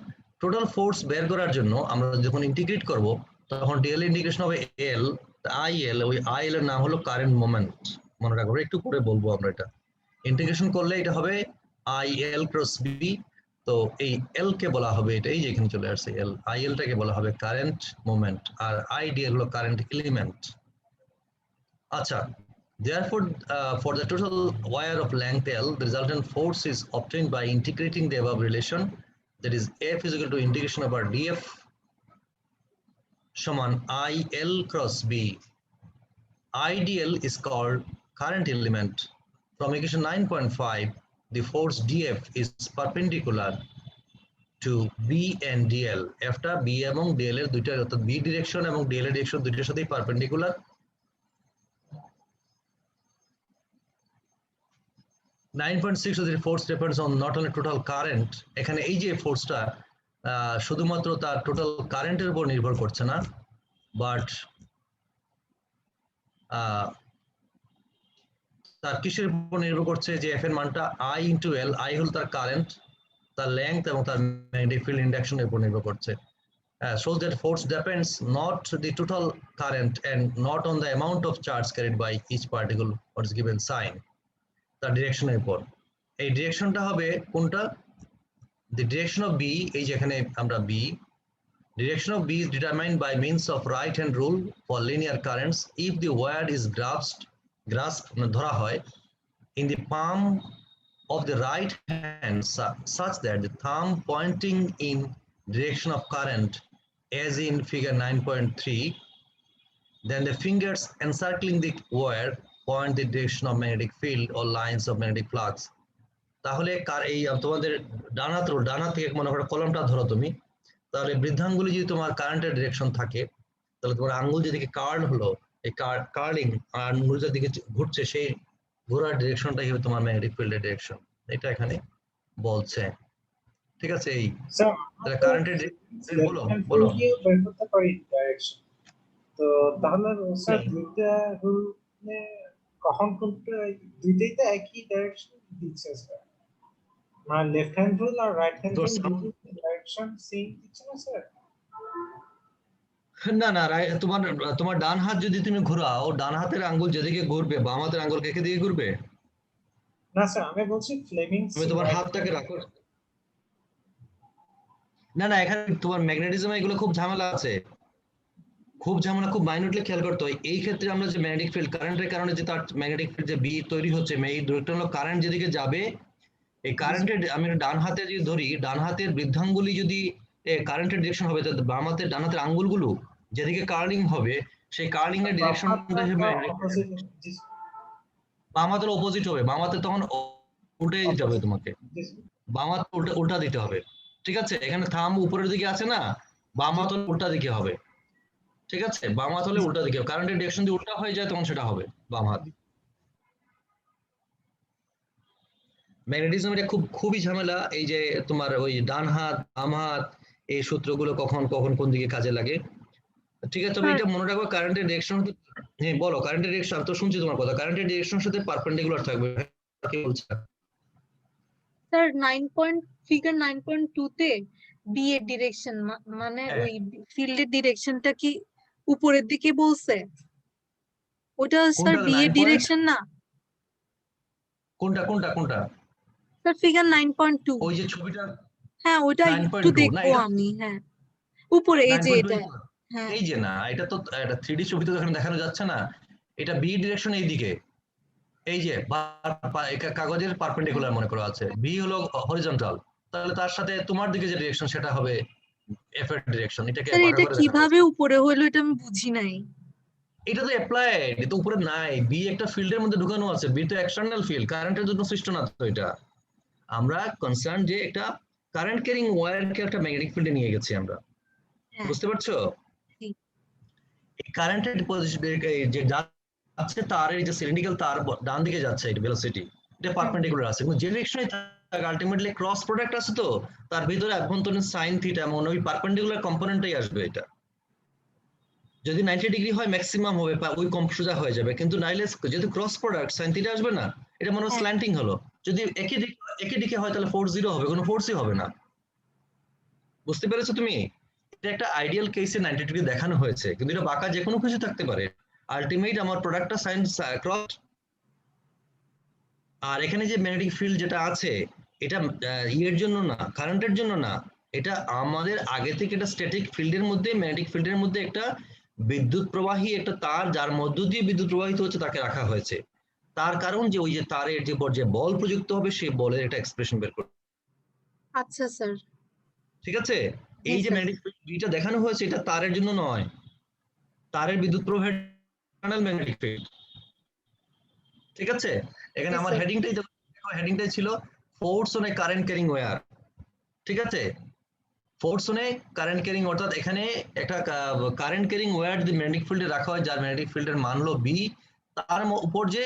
টোটাল ফোর্স বের করার জন্য আমরা যখন ইন্টিগ্রেট করব তখন ডিএল ইন্টিগ্রেশন হবে এল, আইএল, ওই আইএল এর নাম হলো কারেন্ট মোমেন্ট। মনে রাখবো, একটু পরে বলবো আমরা এটা। ইন্টিগ্রেশন করলে এটা হবে আইএল ক্রস বি। তো এই এল কে বলা হবে, এটা এই যে এখানে চলে আসছে এল, আইএল টাকে বলা হবে কারেন্ট মোমেন্ট, আর আইডিএল হলো কারেন্ট এলিমেন্ট। আচ্ছা, therefore, for the total wire of length L, the resultant force is obtained by integrating the above relation, that is F is equal to integration over dF সমান IL cross B. IDL is called current element. From equation 9.5, the force dF is perpendicular to B and DL. F টা B এবং DL এর দুইটা, অর্থাৎ B direction এবং DL এর direction দুইটার সাথেই perpendicular. 9.6 the force depends on not only total current, এখানে এই যে ফোর্সটা শুধুমাত্র তার টোটাল কারেন্টের উপর নির্ভর করছে না, বাট তার কিসের উপর নির্ভর করছে, যে এফ এর মানটা আই ইন্টু এল, আই হল তার কারেন্ট, তার লেংথ এবং তার ম্যাগনেটিক ফিল্ড ইন্ডাকশনের উপর নির্ভর করছে। So that force depends not the total current and not on the amount of charge carried by each particle or is given sign, তার ডিরেকশনের উপর। এই ডিরেকশনটা হবে কোনটা? The direction of B, এই যে এখানে আমরা B, direction of B is determined by means of right hand rule for linear currents if the wire is grasped ধরা হয় in the palm of the right hand such that the thumb pointing in direction of current as in figure 9.3, then the fingers encircling the wire point the direction of magnetic field or lines of magnetic flux. তাহলে এই তোমাদের ডান হাত থেকে মনে করো কলমটা ধরো তুমি, তাহলে বৃদ্ধাঙ্গুলি যদি তোমার কারেন্টের ডিরেকশন থাকে, তাহলে তোমার আঙ্গুল যেদিকে কার্ল হলো, এই কার্লিং আঙ্গুল যেদিকে ঘুরছে সেই ঘোরার ডিরেকশনটাই হবে তোমার ম্যাগনেটিক ফিল্ডের ডিরেকশন, এটা এখানে বলছে। ঠিক আছে, এই কারেন্টের বলো বলো বের করতে পারি ডাইরেকশন। তো তাহলে স্যার দুইটা রুলে কখন কোনটা, দুইটাই তো একই ডাইরেকশন দিচ্ছে স্যার, মানে লেফট হ্যান্ড রুল আর right hand rule direction same দিচ্ছে না স্যার? না না, তোমার ডান হাত যদি তুমি ঘোরাও, ডান হাতের আঙ্গুল যেদিকে ঘুরবে, বাম হাতের আঙ্গুল কে দিকে ঘুরবে? না স্যার, আমি বলছি ফ্লেমিংস, তুমি তোমার হাতটাকে রাখো। না না, এখানে তোমার ম্যাগনেটিজম এগুলো খুব ঝামেলা আছে, খুব মাইনুটলি খেয়াল করতে হয়। এই ক্ষেত্রে আমরা যে ম্যাগনেটিক ফিল্ড কারেন্টের কারণে যে তার ম্যাগনেটিক ফিল্ড যে বি তৈরি হচ্ছে, এই ডিরেকশন হলো কারেন্ট যেদিকে যাবে, এই কারেন্টের আমি ডান হাতে যদি ধরি, ডান হাতের বৃদ্ধাঙ্গুলি যদি কারেন্টের ডিরেকশন হবে, তাহলে বাম হাতের ডান হাতের আঙ্গুলগুলো যেদিকে কার্লিং হবে, সেই কার্লিং এর ডিরেকশনটা হবে বাম হাতের অপোজিট হবে, বাম হাতে তখন উল্টে দিতে হবে তোমাকে, বাম হাত উল্টা দিতে হবে। ঠিক আছে, এখানে থাম উপরের দিকে আছে না, বাম হাত উল্টা দিকে হবে। ঠিক আছে, বাম হাত হলে উল্টা দিকে, কারেন্টের ডিরেকশন যদি উল্টা হয়ে যায় তখন সেটা হবে বাম হাত। ম্যাগনেটিজম এটা খুবই ঝামেলা, এই যে তোমার ওই ডান হাত বাম হাত এই সূত্রগুলো কখন কখন কোন দিকে কাজে লাগে। ঠিক আছে, তবে এটা মনে রাখবো কারেন্টের ডিরেকশন, হ্যাঁ বলো, কারেন্টের ডিরেকশন তো শুনছি তোমার কথা, কারেন্টের ডিরেকশনের সাথে পারপেন্ডিকুলার থাকবে। কি বলছো স্যার? ফিগার 9.2 তে বি এর ডিরেকশন মানে ওই ফিল্ডের ডিরেকশনটা কি উপরের দিকে বলছে? ওটা স্যার বি এর ডিরেকশন না? কোনটা? স্যার ফিগার 9.2, ওই যে ছবিটা হ্যাঁ ওটা একটু 9.2 না দেখবো এটা আমি। হ্যাঁ উপরে এই যে 9.2 এটা। এই তো। হ্যাঁ এই যে না এটা তো এটা 3D ছবিতে তো এখানে দেখানো যাচ্ছে না, এটা বি ডিরেকশন এইদিকে, এই যে কাগজের পারপেন্ডিকুলার মনে করা আছে, বি হলো হরিজন্টাল, তাহলে তার সাথে তোমার দিকে যে ডিরেকশন সেটা হবে এফ এর ডিরেকশন, এটাকে স্যার ভাগ এটা করে দেখানো কিভাবে হয়েছে। উপরে হইলো এটা আমি বুঝি নাই। এটা তো অ্যাপ্লাইড, এটা উপরে নাই, বি একটা ফিল্ডের মধ্যে ঢুকানো আছে, বি তো এক্সটার্নাল ফিল্ড, কারেন্টের জন্য সৃষ্ট না তো এটা। আমরা কনসার্ন যে একটা কারেন্ট ক্যারিং ওয়্যারকে একটা ম্যাগনেটিক ফিল্ডে নিয়ে গেছি আমরা, হ্যাঁ বুঝতে পারছো? ঠিক। এই কারেন্টের পজিশন যে যাচ্ছে তার এই যে সিলিন্ড্রিক্যাল তার ডান দিকে যাচ্ছে, এটা ভেলোসিটি, এটা পারপেন্ডিকুলার আছে, কিন্তু যে ডিরেকশনে আলটিমেটলি ক্রস প্রোডাক্ট আছে, তো তার ভিতরে অভ্যন্তরীণ সাইন থিটা এমন ওই পারপেন্ডিকুলার কম্পোনেন্টই আসবে। এটা যদি 90 ডিগ্রি হয় ম্যাক্সিমাম হবে বা ওই কম সোজা হয়ে যাবে, কিন্তু নাইলে যদি ক্রস প্রোডাক্ট সাইন থিটা আসবে না, এটা মনে হয় হ্যাঁ স্ল্যান্টিং হলো। যদি একই দিকে হয় তাহলে ফোর্স জিরো হবে, কোনো ফোর্সই হবে না। বুঝতে পেরেছো তুমি? এটা একটা আইডিয়াল কেসে 90 ডিগ্রি দেখানো হয়েছে, কিন্তু এটা বাঁকা যে কোনো কিছু থাকতে পারে, আলটিমেট আমার প্রোডাক্টটা সাইন ক্রস। আর এখানে যে ম্যাগনেটিক ফিল্ড যেটা আছে, এটা ইয়ের জন্য না, কারেন্টের জন্য না, এটা আমাদের আগে থেকে একটা স্ট্যাটিক ফিল্ডের মধ্যে, ম্যাগনেটিক ফিল্ডের মধ্যে একটা বিদ্যুৎ প্রবাহী একটা তার যার মধ্য দিয়ে বিদ্যুৎ প্রবাহিত হচ্ছে তাকে রাখা হয়েছে। তার কারণ যে ওই যে তারের যে বল প্রযুক্ত হবে সেই বলের একটা এক্সপ্রেশন বের করতে। আচ্ছা স্যার। ঠিক আছে? জি এই যে স্যার। ম্যাগনেটিক ফিল্ডটা দেখানো হয়েছে এটা তারের জন্য নয়, তারের বিদ্যুৎ প্রবাহের ম্যাগনেটিক ফিল্ড। ঠিক আছে? এখানে জি আমার স্যার। হেডিংটাই ছিল force on a current carrying wire. ঠিক আছে? Force on a current carrying, অর্থাৎ এখানে একটা কারেন্ট ক্যারিং ওয়্যার যদি ম্যাগনেটিক ফিল্ডে রাখা হয় যার ম্যাগনেটিক ফিল্ডের মান হলো বি, তার উপর যে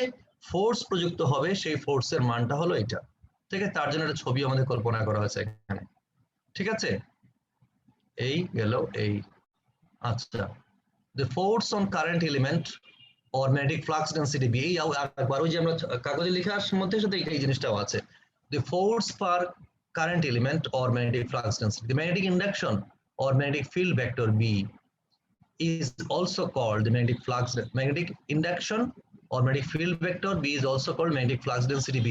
ফোর্স প্রযুক্ত হবে সেই ফোর্সের মানটা হলো এটা। ঠিক আছে? তার জন্য একটা ছবি আমাদের কল্পনা করা হয়েছে এখানে। ঠিক আছে? এই গেল এই। আচ্ছা, the force on current element or magnetic flux density B, এই আরেকবার ওই যে আমরা কাগজে লেখার মধ্যে সাথে এই জিনিসটাও আছে, the force per current element or magnetic flux density, the magnetic induction or magnetic field vector B is also called the magnetic induction or magnetic field vector B is also called magnetic flux density B.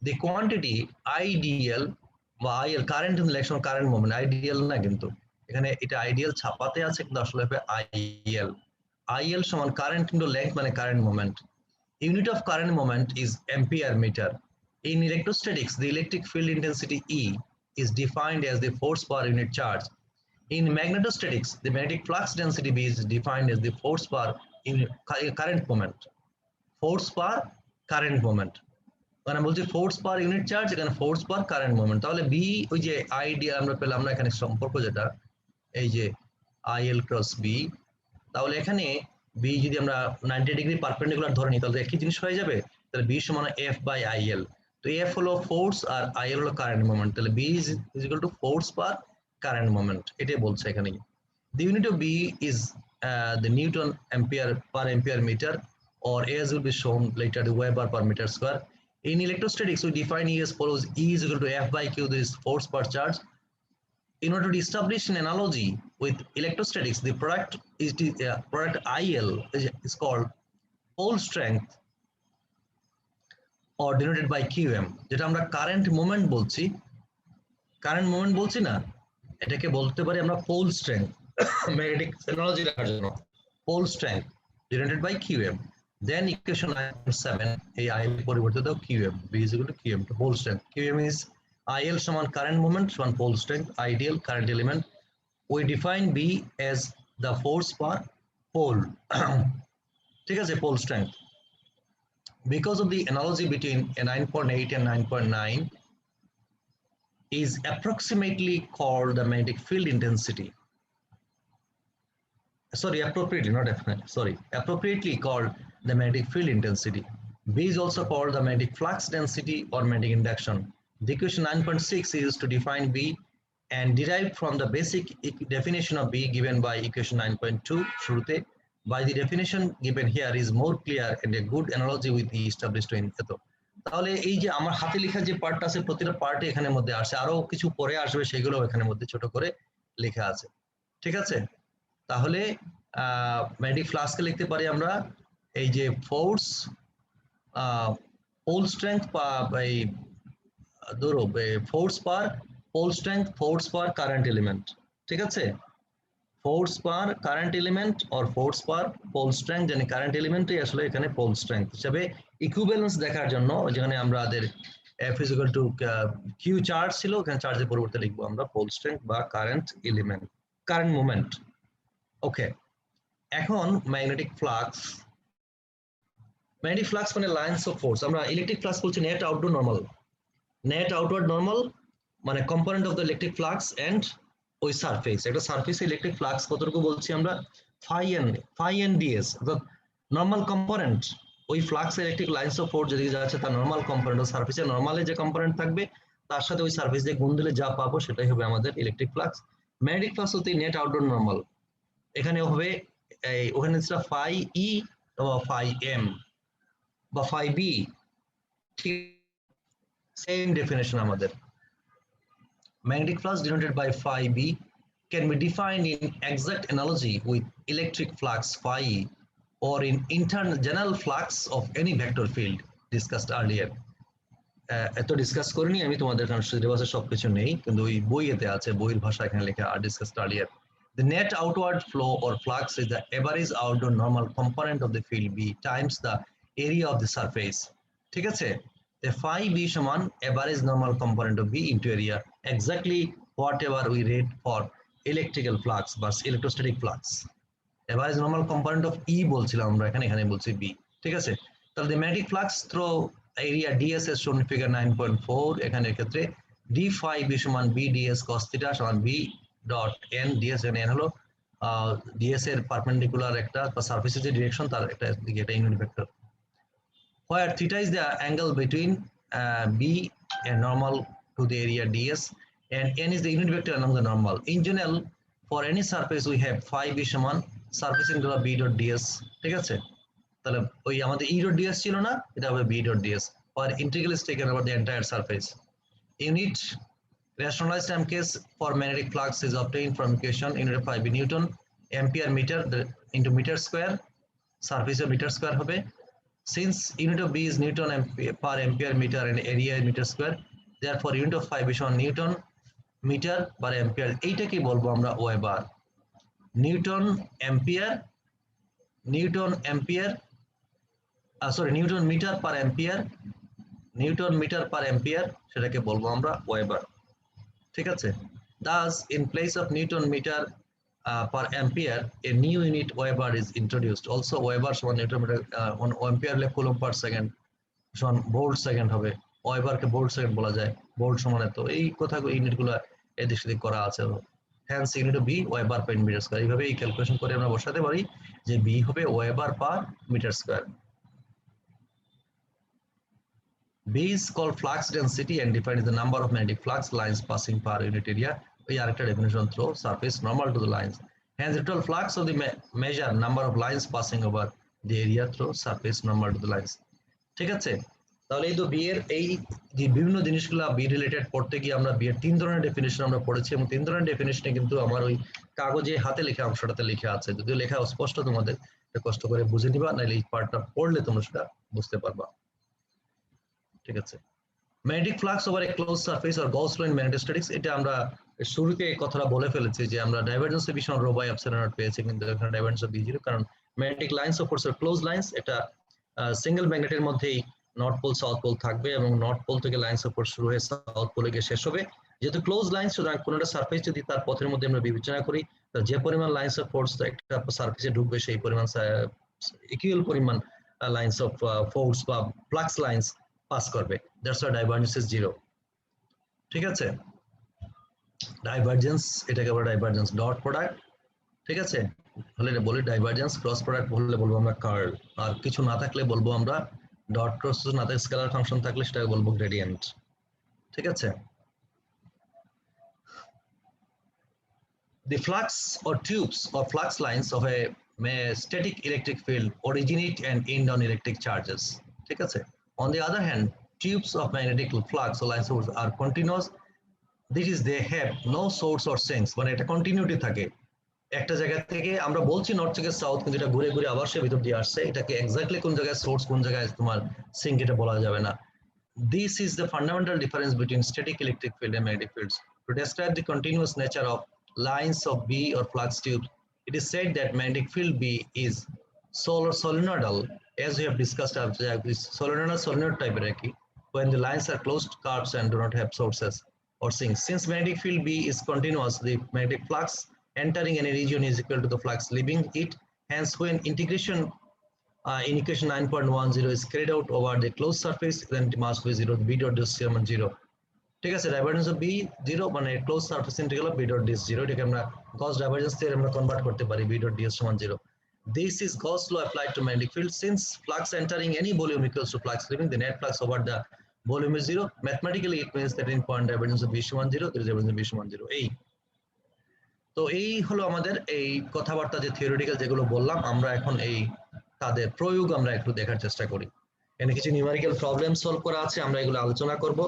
The quantity ideal বা IL current electron current moment, ideal না কিন্তু এখানে এটা ideal ছাপাতে আছে, কিন্তু আসলে হবে IL। IL সমান কারেন্ট ইনটু লেংথ মানে current moment. Unit of current moment is ampere meter. In electrostatics, the electric field intensity E is defined as the force per unit charge. In magnetostatics, the magnetic flux density B is defined as the force per unit current moment. Force per current moment. মানে বলছি force per unit charge, এখানে force per current moment. তাহলে B ওই যে idea আমরা পেলাম না এখানে সম্পর্ক যেটা, এই যে আইএল ক্রস বি, তাহলে এখানে বি যদি আমরা 90 ডিগ্রি পারপেন্ডিকুলার ধরে নিই তাহলে একই জিনিস হয়ে যাবে। তাহলে বি সমান এফ বাই আইএল। তো এফ হলো ফোর্স আর আইএল হলো কারেন্ট মোমেন্ট, তাহলে B is equal to force per current moment, এটাই বলছে এখানে। The unit of B is the Newton ampere per ampere meter, or as will be shown later, the Weber per meter square. In electrostatics, we define E as follows: E is equal to F by Q, this is force per charge. In order to establish an analogy with electrostatics, the product IL is called pole strength or denoted by QM, যেটা আমরা current moment বলছি, না, এটাকে বলতে পারি আমরা pole strength. Magnetic analogy রাখার জন্য pole strength denoted by QM. Then equation 9.7, এই IL পরিবর্তিত QM, B is equal to QM to pole strength. QM is IL সমান কারেন্ট মোমেন্ট সমান pole strength, ideal current element. We define B as the force per pole. ঠিক আছে, pole strength. Because of the analogy between a 9.8 and 9.9 is approximately called the magnetic field intensity. Appropriately called the magnetic field intensity. B is also called the magnetic flux density or magnetic induction. The equation 9.6 is used to define B and derived from the basic definition of B given by equation 9.2 শুরুতে. By the definition given here is more clear and a good analogy with the established in এত। তাহলে এই যে আমার হাতে লেখা যে পার্টটা আছে প্রতিটা পার্টে এখানের মধ্যে আসে, আরো কিছু পরে আসবে সেগুলো এখানের মধ্যে ছোট করে লেখা আছে। ঠিক আছে? তাহলে ম্যাগনেটিক ফ্লাক্সকে লিখতে পারি আমরা এই যে ফোর্স পোল স্ট্রেংথ বা এই ধরো force per pole strength, force per current element, ঠিক আছে? Force per current element or force per pole strength, জানি কারেন্ট এলিমেন্টই আসলে এখানে পোল স্ট্রেংথ হিসেবে ইকুইভ্যালেন্স দেখার জন্য, যেখানে আমাদের F is equal to Q charge ছিল, ওখানে চার্জের পরিবর্তে লিখবো আমরা পোল স্ট্রেংথ বা current element, current moment. Okay, এখন ম্যাগনেটিক ফ্লাক্স। ম্যাগনেটিক ফ্লাক্স মানে লাইন্স অফ ফোর্স। আমরা ইলেকট্রিক ফ্লাক্স বলছি net outdoor normal, net outward normal মানে component of the electric flux and ওই সারফেস, একটা সারফেসে ইলেকট্রিক ফ্লাক্স কতটুকু বলছি আমরা, ফাই এন ডিএস, অর্থাৎ নরমাল কম্পোনেন্ট ওই flux electric lines of force যেদিকে যাচ্ছে তার নরমাল কম্পোনেন্ট, সারফেসে নরমালে যে কম্পোনেন্ট থাকবে তার সাথে ওই সারফেস দিয়ে গুণ দিলে যা পাবো সেটাই হবে আমাদের ইলেকট্রিক ফ্লাক্স। ম্যাগনেটিক ফ্লাক্স হতে নেট আউটডোর নরমাল, এখানে হবে ওখানে ফাই ই অথবা ফাই এম বা ফাই বি, ঠিক সেম ডেফিনেশন আমাদের। Magnetic flux denoted by phi b can be defined in exact analogy with electric flux phi e or in internal general flux of any vector field discussed earlier. এত discuss করিনি আমি, তোমাদের কারণ সিলেবাসে সবকিছু নেই, কিন্তু ওই বইয়েতে আছে, বইয়ের ভাষা এখানে লেখা আর discussed earlier. The net outward flow or flux is the average outward normal component of the field B times the area of the surface. ঠিক আছে? The phi B সমান average normal component of B into area, exactly whatever we read for electrical flux বা electrostatic flux. Average normal component of E বলছিলাম আমরা, এখানে বলছি B, ঠিক আছে? তাহলে the magnetic flux through area ds is shown in figure 9.4, এখানে ক্ষেত্রে d phi B সমান B ds cos theta সমান B dot n ds, n হলো ds এর পারপেন্ডিকুলার একটা বা সারফেসের যে ডিরেকশন তার একটা দিকে একটা unit vector, where theta is the angle between B and normal to the area ds and n is the unit vector along the normal. In general, for any surface we have phi B সমান surface into B dot ds, ঠিক আছে? তাহলে ওই আমাদের E dot ds ছিল না, এটা হবে B dot ds, or integral is taken over the entire surface. Unit rationalized time case for magnetic flux is obtained from equation unit of phi B Newton ampere meter into meter square, surface meter square হবে. Since unit of B is Newton per ampere meter and area is meter square, therefore unit of phi B সমান Newton meter per ampere, এইটাকে বলবো আমরা weber. Newton ampere, newton metre per ampere, newton metre per ampere, সেটাকে বলবো আমরা weber, ঠিক আছে? Thus in place of Newton meter per ampere a new unit Weber is introduced. Also Weber সমান Newton metre on ampere হলে coulomb per second সমান volt second হবে, ওয়েবারকে volt second বলা যায়, ভোল্ট সমান এত, এই কথাগুলো ইউনিটগুলো এদিক সেদিক করা আছে। hence unit of B Weber per meter square, এইভাবে এই ক্যালকুলেশন করে আমরা বসাতে পারি যে B হবে weber per metre square. B is called flux density and defined as the number of magnetic flux lines passing per unit area. We are a definition through surface normal to the lines. Hence the total flux of the measure number of lines passing over the area through surface normal to the lines. ঠিক আছে? তাহলে এই তো B এর এই যে বিভিন্ন জিনিসগুলো বি রিলেটেড পড়তে গিয়ে আমরা বি এর তিন ধরনের ডেফিনিশন আমরা পড়েছি, এবং তিন ধরনের ডেফিনিশনে কিন্তু আমার ওই কাগজে হাতে লেখা অংশটাতে লেখা আছে, যদিও লেখা স্পষ্ট, তোমাদের কষ্ট করে বুঝে নিবা, নাহলে এই পার্টটা পড়লে তোমরা সেটা বুঝতে পারবা, ঠিক আছে? Magnetic flux over a close surface or Gauss law in magnetostatics, এটা আমরা শুরুতে এই কথাটা বলে ফেলেছি যে আমরা ডাইভারজেন্স অফ বি সমান রো বাই এপসিলন নট পেয়েছি, কিন্তু এখানে ডাইভারজেন্স অফ বি জিরো, কারণ ম্যাগনেটিক লাইন্স অফ ফোর্স আর ক্লোজ লাইন্স, এটা সিঙ্গেল ম্যাগনেটের মধ্যেই নর্থ পোল সাউথ পোল থাকবে এবং নর্থ পোল থেকে লাইন্স অফ ফোর্স শুরু হয়ে সাউথ পোলে গিয়ে শেষ হবে। যেহেতু ক্লোজ লাইন্স, সুতরাং কোনো একটা সারফেস যদি তার পথের মধ্যে আমরা বিবেচনা করি, যে পরিমাণ লাইন্স অফ ফোর্স একটা সারফেসে ঢুকবে সেই পরিমাণ ইকুয়াল পরিমাণ লাইন্স অফ ফোর্স বা ফ্লাক্স লাইন্স পাস করবে, that's why divergence is zero, ঠিক আছে? ডাইভারজেন্স, এটাকে বলে ডাইভারজেন্স ডট প্রোডাক্ট, ঠিক আছে? হলে বলি ডাইভারজেন্স, ক্রস প্রোডাক্ট বললে বলবো আমরা কার্ল, আর কিছু না থাকলে বলবো আমরা ডট ক্রস, না থাকলে স্কেলার ফাংশন থাকলে সেটাকে বলবো গ্রেডিয়েন্ট, ঠিক আছে? The flux or tubes or flux lines of a static electric field originate and end on electric charges, ঠিক আছে? On the other hand, tubes of magnetic flux or lines are continuous. This is they have no source or sinks, মানে এটা continuity থাকে, একটা জায়গা থেকে আমরা বলছি নর্থ থেকে সাউথ, কিন্তু এটা ঘুরে ঘুরে আবার সে ভিতর দিয়ে আসছে, এটাকে এক্স্যাক্টলি কোন জায়গায় সোর্স কোন জায়গায় তোমার সিঙ্ক এটা বলা যাবে না। This is the fundamental difference between static electric field and magnetic fields. To describe the continuous nature of lines of B or flux tubes, it is said that magnetic field B is solenoidal, as we have discussed. Solenoid type when the lines are closed curves and do not have sources or sinks. Since magnetic field B is continuous, the magnetic flux entering any region is equal to the flux leaving it. Hence, when integration in equation 9.10 is carried out over the closed surface, then it must be 0. B dot ds সমান 0. ঠিক আছে, divergence of B 0 মানে close surface integral of B dot DS 0, এটাকে আমরা Gauss divergence theorem আমরা convert করতে পারি B dot DS সমান 0. This is Gauss law applied to magnetic field. Since flux entering any volume equals to flux leaving, the net flux over the volume is 0. Mathematically, it means that in point divergence of B সমান 0, there is divergence of B সমান 0. এই তো এই হলো আমাদের এই কথাবার্তা যে থিওরিটিক্যাল যেগুলো বললাম, আমরা এখন এই তাদের প্রয়োগ আমরা একটু দেখার চেষ্টা করি। এখানে কিছু নিউমেরিক্যাল প্রবলেম সলভ করা আছে, আমরা এগুলো আলোচনা করব।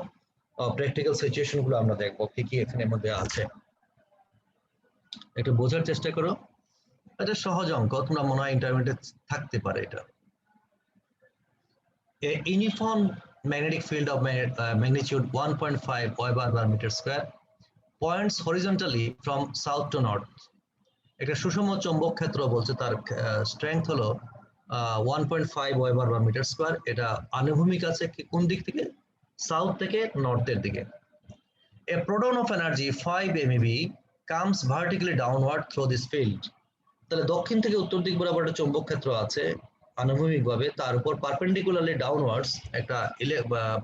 প্র্যাকটিক্যাল সিচুয়েশন গুলো আমরা দেখবো কি কি এখানে মধ্যে আছে, একটু বোঝার চেষ্টা করো। এটা সহজ অঙ্ক, তোমরা মনে হয় ইন্টারমিডিয়েট থাকতে পারে। এটা a uniform magnetic field of magnitude 1.5 Weber per meter square points horizontally from south to north. একটা সুষম চৌম্বক ক্ষেত্র বলছে, তার স্ট্রেংথ হলো 1.5 Weber per meter square। এটা আনুভূমিক আছে কোন দিক থেকে? সাউথ থেকে নর্থের দিকে। A proton of energy 5 MeV comes vertically downward through this field. তাহলে দক্ষিণ থেকে উত্তর দিক বরাবর একটা চৌম্বক ক্ষেত্র আছে আনুভূমিকভাবে, তার উপর পারপেন্ডিকুলারলি ডাউনওয়ার্ডস একটা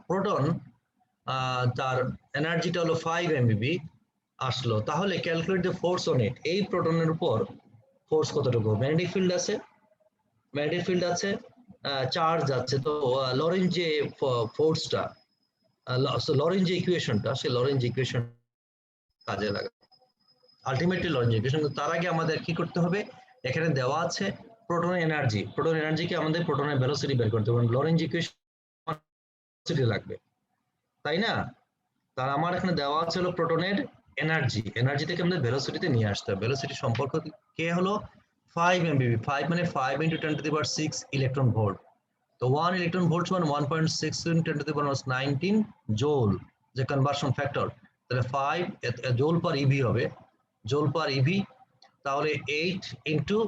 প্রোটন, তার এনার্জিটা হলো 5 MeV আসলো। তাহলে calculate the force on it. এই প্রোটনের উপর ফোর্স কতটুকু? ম্যাগনেটিক ফিল্ড আছে, চার্জ আছে, তো লরেঞ্জ যে ফোর্সটা, লরেঞ্জ যে ইকুয়েশনটা, সেই লরেঞ্জ ইকুয়েশন কাজে লাগে আলটিমেটলি লরেঞ্জ ইকুয়েশন। তার আগে আমাদের কি করতে হবে? এখানে দেওয়া আছে প্রোটনের এনার্জিকে আমাদের প্রোটনের ভেলোসিটি বের করতে হবে। লরেঞ্জ ইকুয়েশন লাগবে, তাই না? তার আমার এখানে দেওয়া আছে হলো প্রোটনের এনার্জি থেকে আমাদের ভেলোসিটিতে নিয়ে আসতে হবে। ভেলোসিটি সম্পর্ক কে হলো 5 MeV। 5 মানে 5 × 10⁶ ইলেকট্রন ভোল্ট। তো 1 ইলেকট্রন ভোল্ট সমান 1.6 × 10⁻19 জোল, যে কনভার্সন ফ্যাক্টর। তাহলে 5 জোল পার ইভি হবে, জোল পার ইভি। তাহলে 8 ×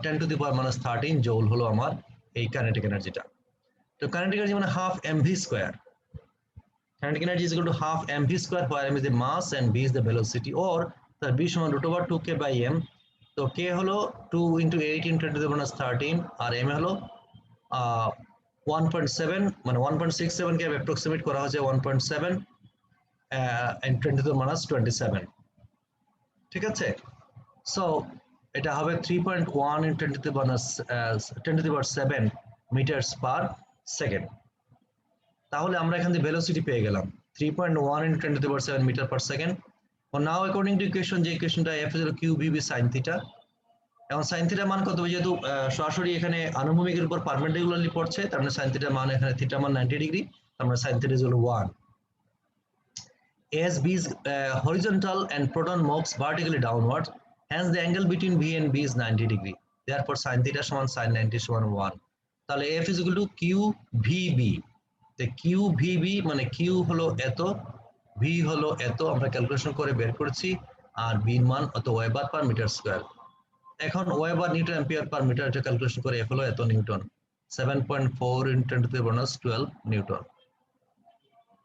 10⁻13 জোল হলো আমার এই কাইনেটিক এনার্জিটা। তো কাইনেটিক এনার্জি মানে half mv square. Kinetic energy is equal to half mv square, where m is the mass and v is the velocity, or the v সমান √2k by m। তো k হলো 2 × 8 × 10⁻13 আর m হলো 1.7 মানে 1.67 কে approximate করা হয়েছে 1.7 and 10⁻27। ঠিক আছে, so এটা হবে 3.1 × 10⁻7 মিটারস পার সেকেন্ড। তাহলে আমরা এখান থেকে ভেলোসিটি পেয়ে গেলাম 3.1 × 10⁻7 metre per second. Now according to equation, যে ইকুয়েশনটা f is equal to qvb sin theta. এখন sin থিটার মান কত? যেহেতু সরাসরি এখানে আনুভূমিকের উপর পারপেন্ডিকুলারলি পড়ছে, তার মানে sin থিটার মান এখানে থিটা মান 90 ডিগ্রি, তার মানে sin theta is equal to 1. As b is horizontal and proton moves vertically downwards, hence the angle between v and b is 90 degree. Therefore sin theta সমান sin 90 সমান 1. তাহলে f is equal to qvb। তো qvb মানে q হলো এত, v হলো এত, আমরা ক্যালকুলেশন করে বের করেছি, আর b এর মান অত ওয়েবার পার মিটার স্কয়ার। এখন weber newton ampere per metre, এটা ক্যালকুলেশন করে f হলো এত নিউটন, 7.4 × 10⁻12 নিউটন।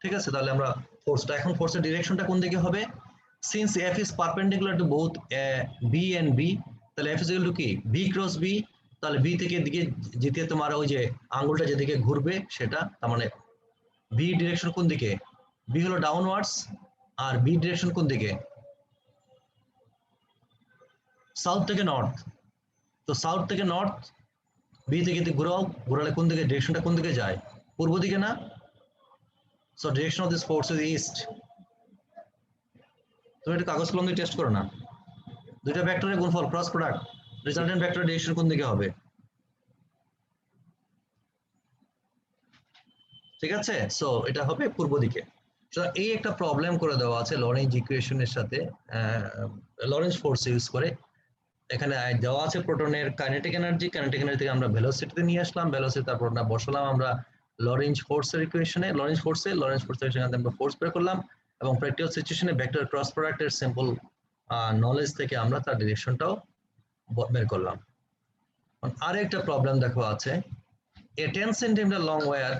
ঠিক আছে, তাহলে আমরা ফোর্সটা, এখন ফোর্সের ডিরেকশনটা কোন দিকে হবে? Since f is perpendicular to both b and b, তাহলে f is equal to কি? b × b। তাহলে b থেকে দিকে যেতে তোমার ওই যে আঙ্গুলটা যেদিকে ঘুরবে সেটা, তার মানে b ডিরেকশন কোন দিকে? b হলো ডাউনওয়ার্ডস, আর b ডিরেকশন কোন দিকে? সাউথ থেকে নর্থ। তো সাউথ থেকে নর্থ, b থেকে ঘোরালে কোন দিকে? ডিরেকশনটা কোন দিকে যায়? পূর্ব দিকে না? So direction of this force is east. তুমি এটা কাগজ কলম দিয়ে টেস্ট করো না, দুইটা ভেক্টরের গুণফল ক্রস প্রোডাক্ট, রেজাল্টেন্ট ভেক্টরের ডিরেকশন কোন দিকে হবে? ঠিক আছে, সো এটা হবে পূর্ব দিকে। এই একটা প্রবলেম করে দেওয়া আছে লরেঞ্জ ইকুয়েশনের সাথে, লরেঞ্জ ফোর্স ইউজ করে। এখানে দেওয়া আছে প্রোটনের কাইনেটিক এনার্জি থেকে আমরা ভেলোসিটিতে নিয়ে আসলাম, ভেলোসিটি তারপর বসালাম আমরা লরেঞ্জ ফোর্সের ইকুয়েশনে, লরেঞ্জ ফোর্সে সেখানে আমরা ফোর্স বের করলাম, এবং প্র্যাকটিক্যাল সিচুয়েশনে ভেক্টর ক্রস প্রোডাক্টের সিম্পল নলেজ থেকে আমরা তার ডিরেকশনটাও বের করলাম। আরেকটা প্রবলেম দেখো আছে, a 10 centimeter long wire,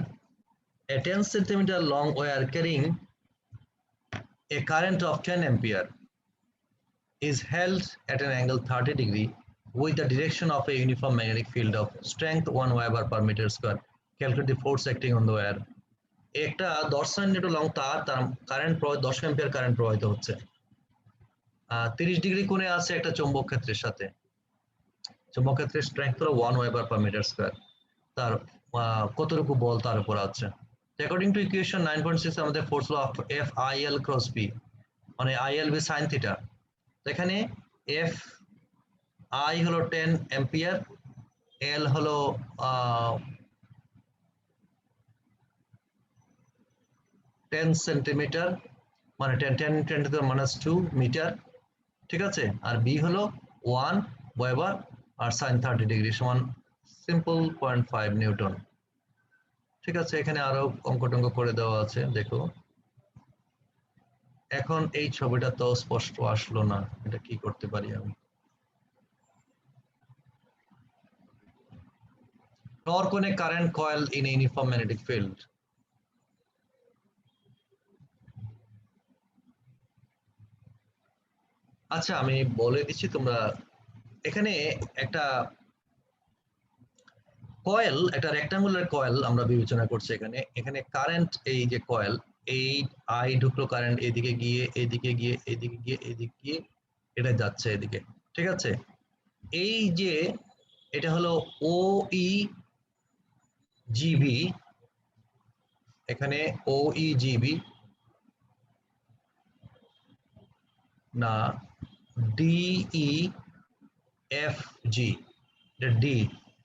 a 10 centimeter long wire carrying a current of 10 ampere is held at an angle 30 degree with the direction of a uniform magnetic field of strength 1 Weber per meter square. Calculate the force acting on the wire. একটা 10 centimetre long তার current 10 ampere current প্রবাহিত হচ্ছে, 30 degree কোণে আছে একটা চৌম্বক ক্ষেত্রের সাথে। চৌম্বক ক্ষেত্রের স্ট্রেংথ হলো 1 ওয়েবার পার মিটার স্কয়ার। তার কতটুকু বল তার উপর আছে। অ্যাকর্ডিং টু ইকুয়েশন 9.6 আমাদের force law of F I L cross B, মানে I L B sine theta. এখানে এফ আই হলো 10 অ্যাম্পিয়ার, এল হলো 10 সেন্টিমিটার, মানে 10 টু দ্য -2 মিটার, ঠিক আছে। আর বি হলো 1 ওয়েবার আর সাইন 30 ডিগ্রি সমান সিম্পল 0.5 নিউটন, ঠিক আছে। এখানে আরো অঙ্ক টঙ্ক করে দেওয়া আছে, দেখো। এখন এই ছবিটা তো স্পষ্ট আসলো না, এটা কি করতে পারি আমি? Torque on a current coil in a uniform magnetic field. আচ্ছা আমি বলে দিচ্ছি, তোমরা এখানে একটা কয়েল, একটা রেক্টাঙ্গুলার কয়েল আমরা বিবেচনা করছি এখানে। এখানে কারেন্ট, এই যে কয়েল, এই আই ঢুকলো কারেন্ট এদিকে গিয়ে এদিকে গিয়ে এদিকে গিয়ে এদিকে গিয়ে এটা যাচ্ছে এদিকে, ঠিক আছে। এই যে এটা হলো ও ই জিবি, এখানে ও ই জিবি না ডিই এফ জি, এটা ডি,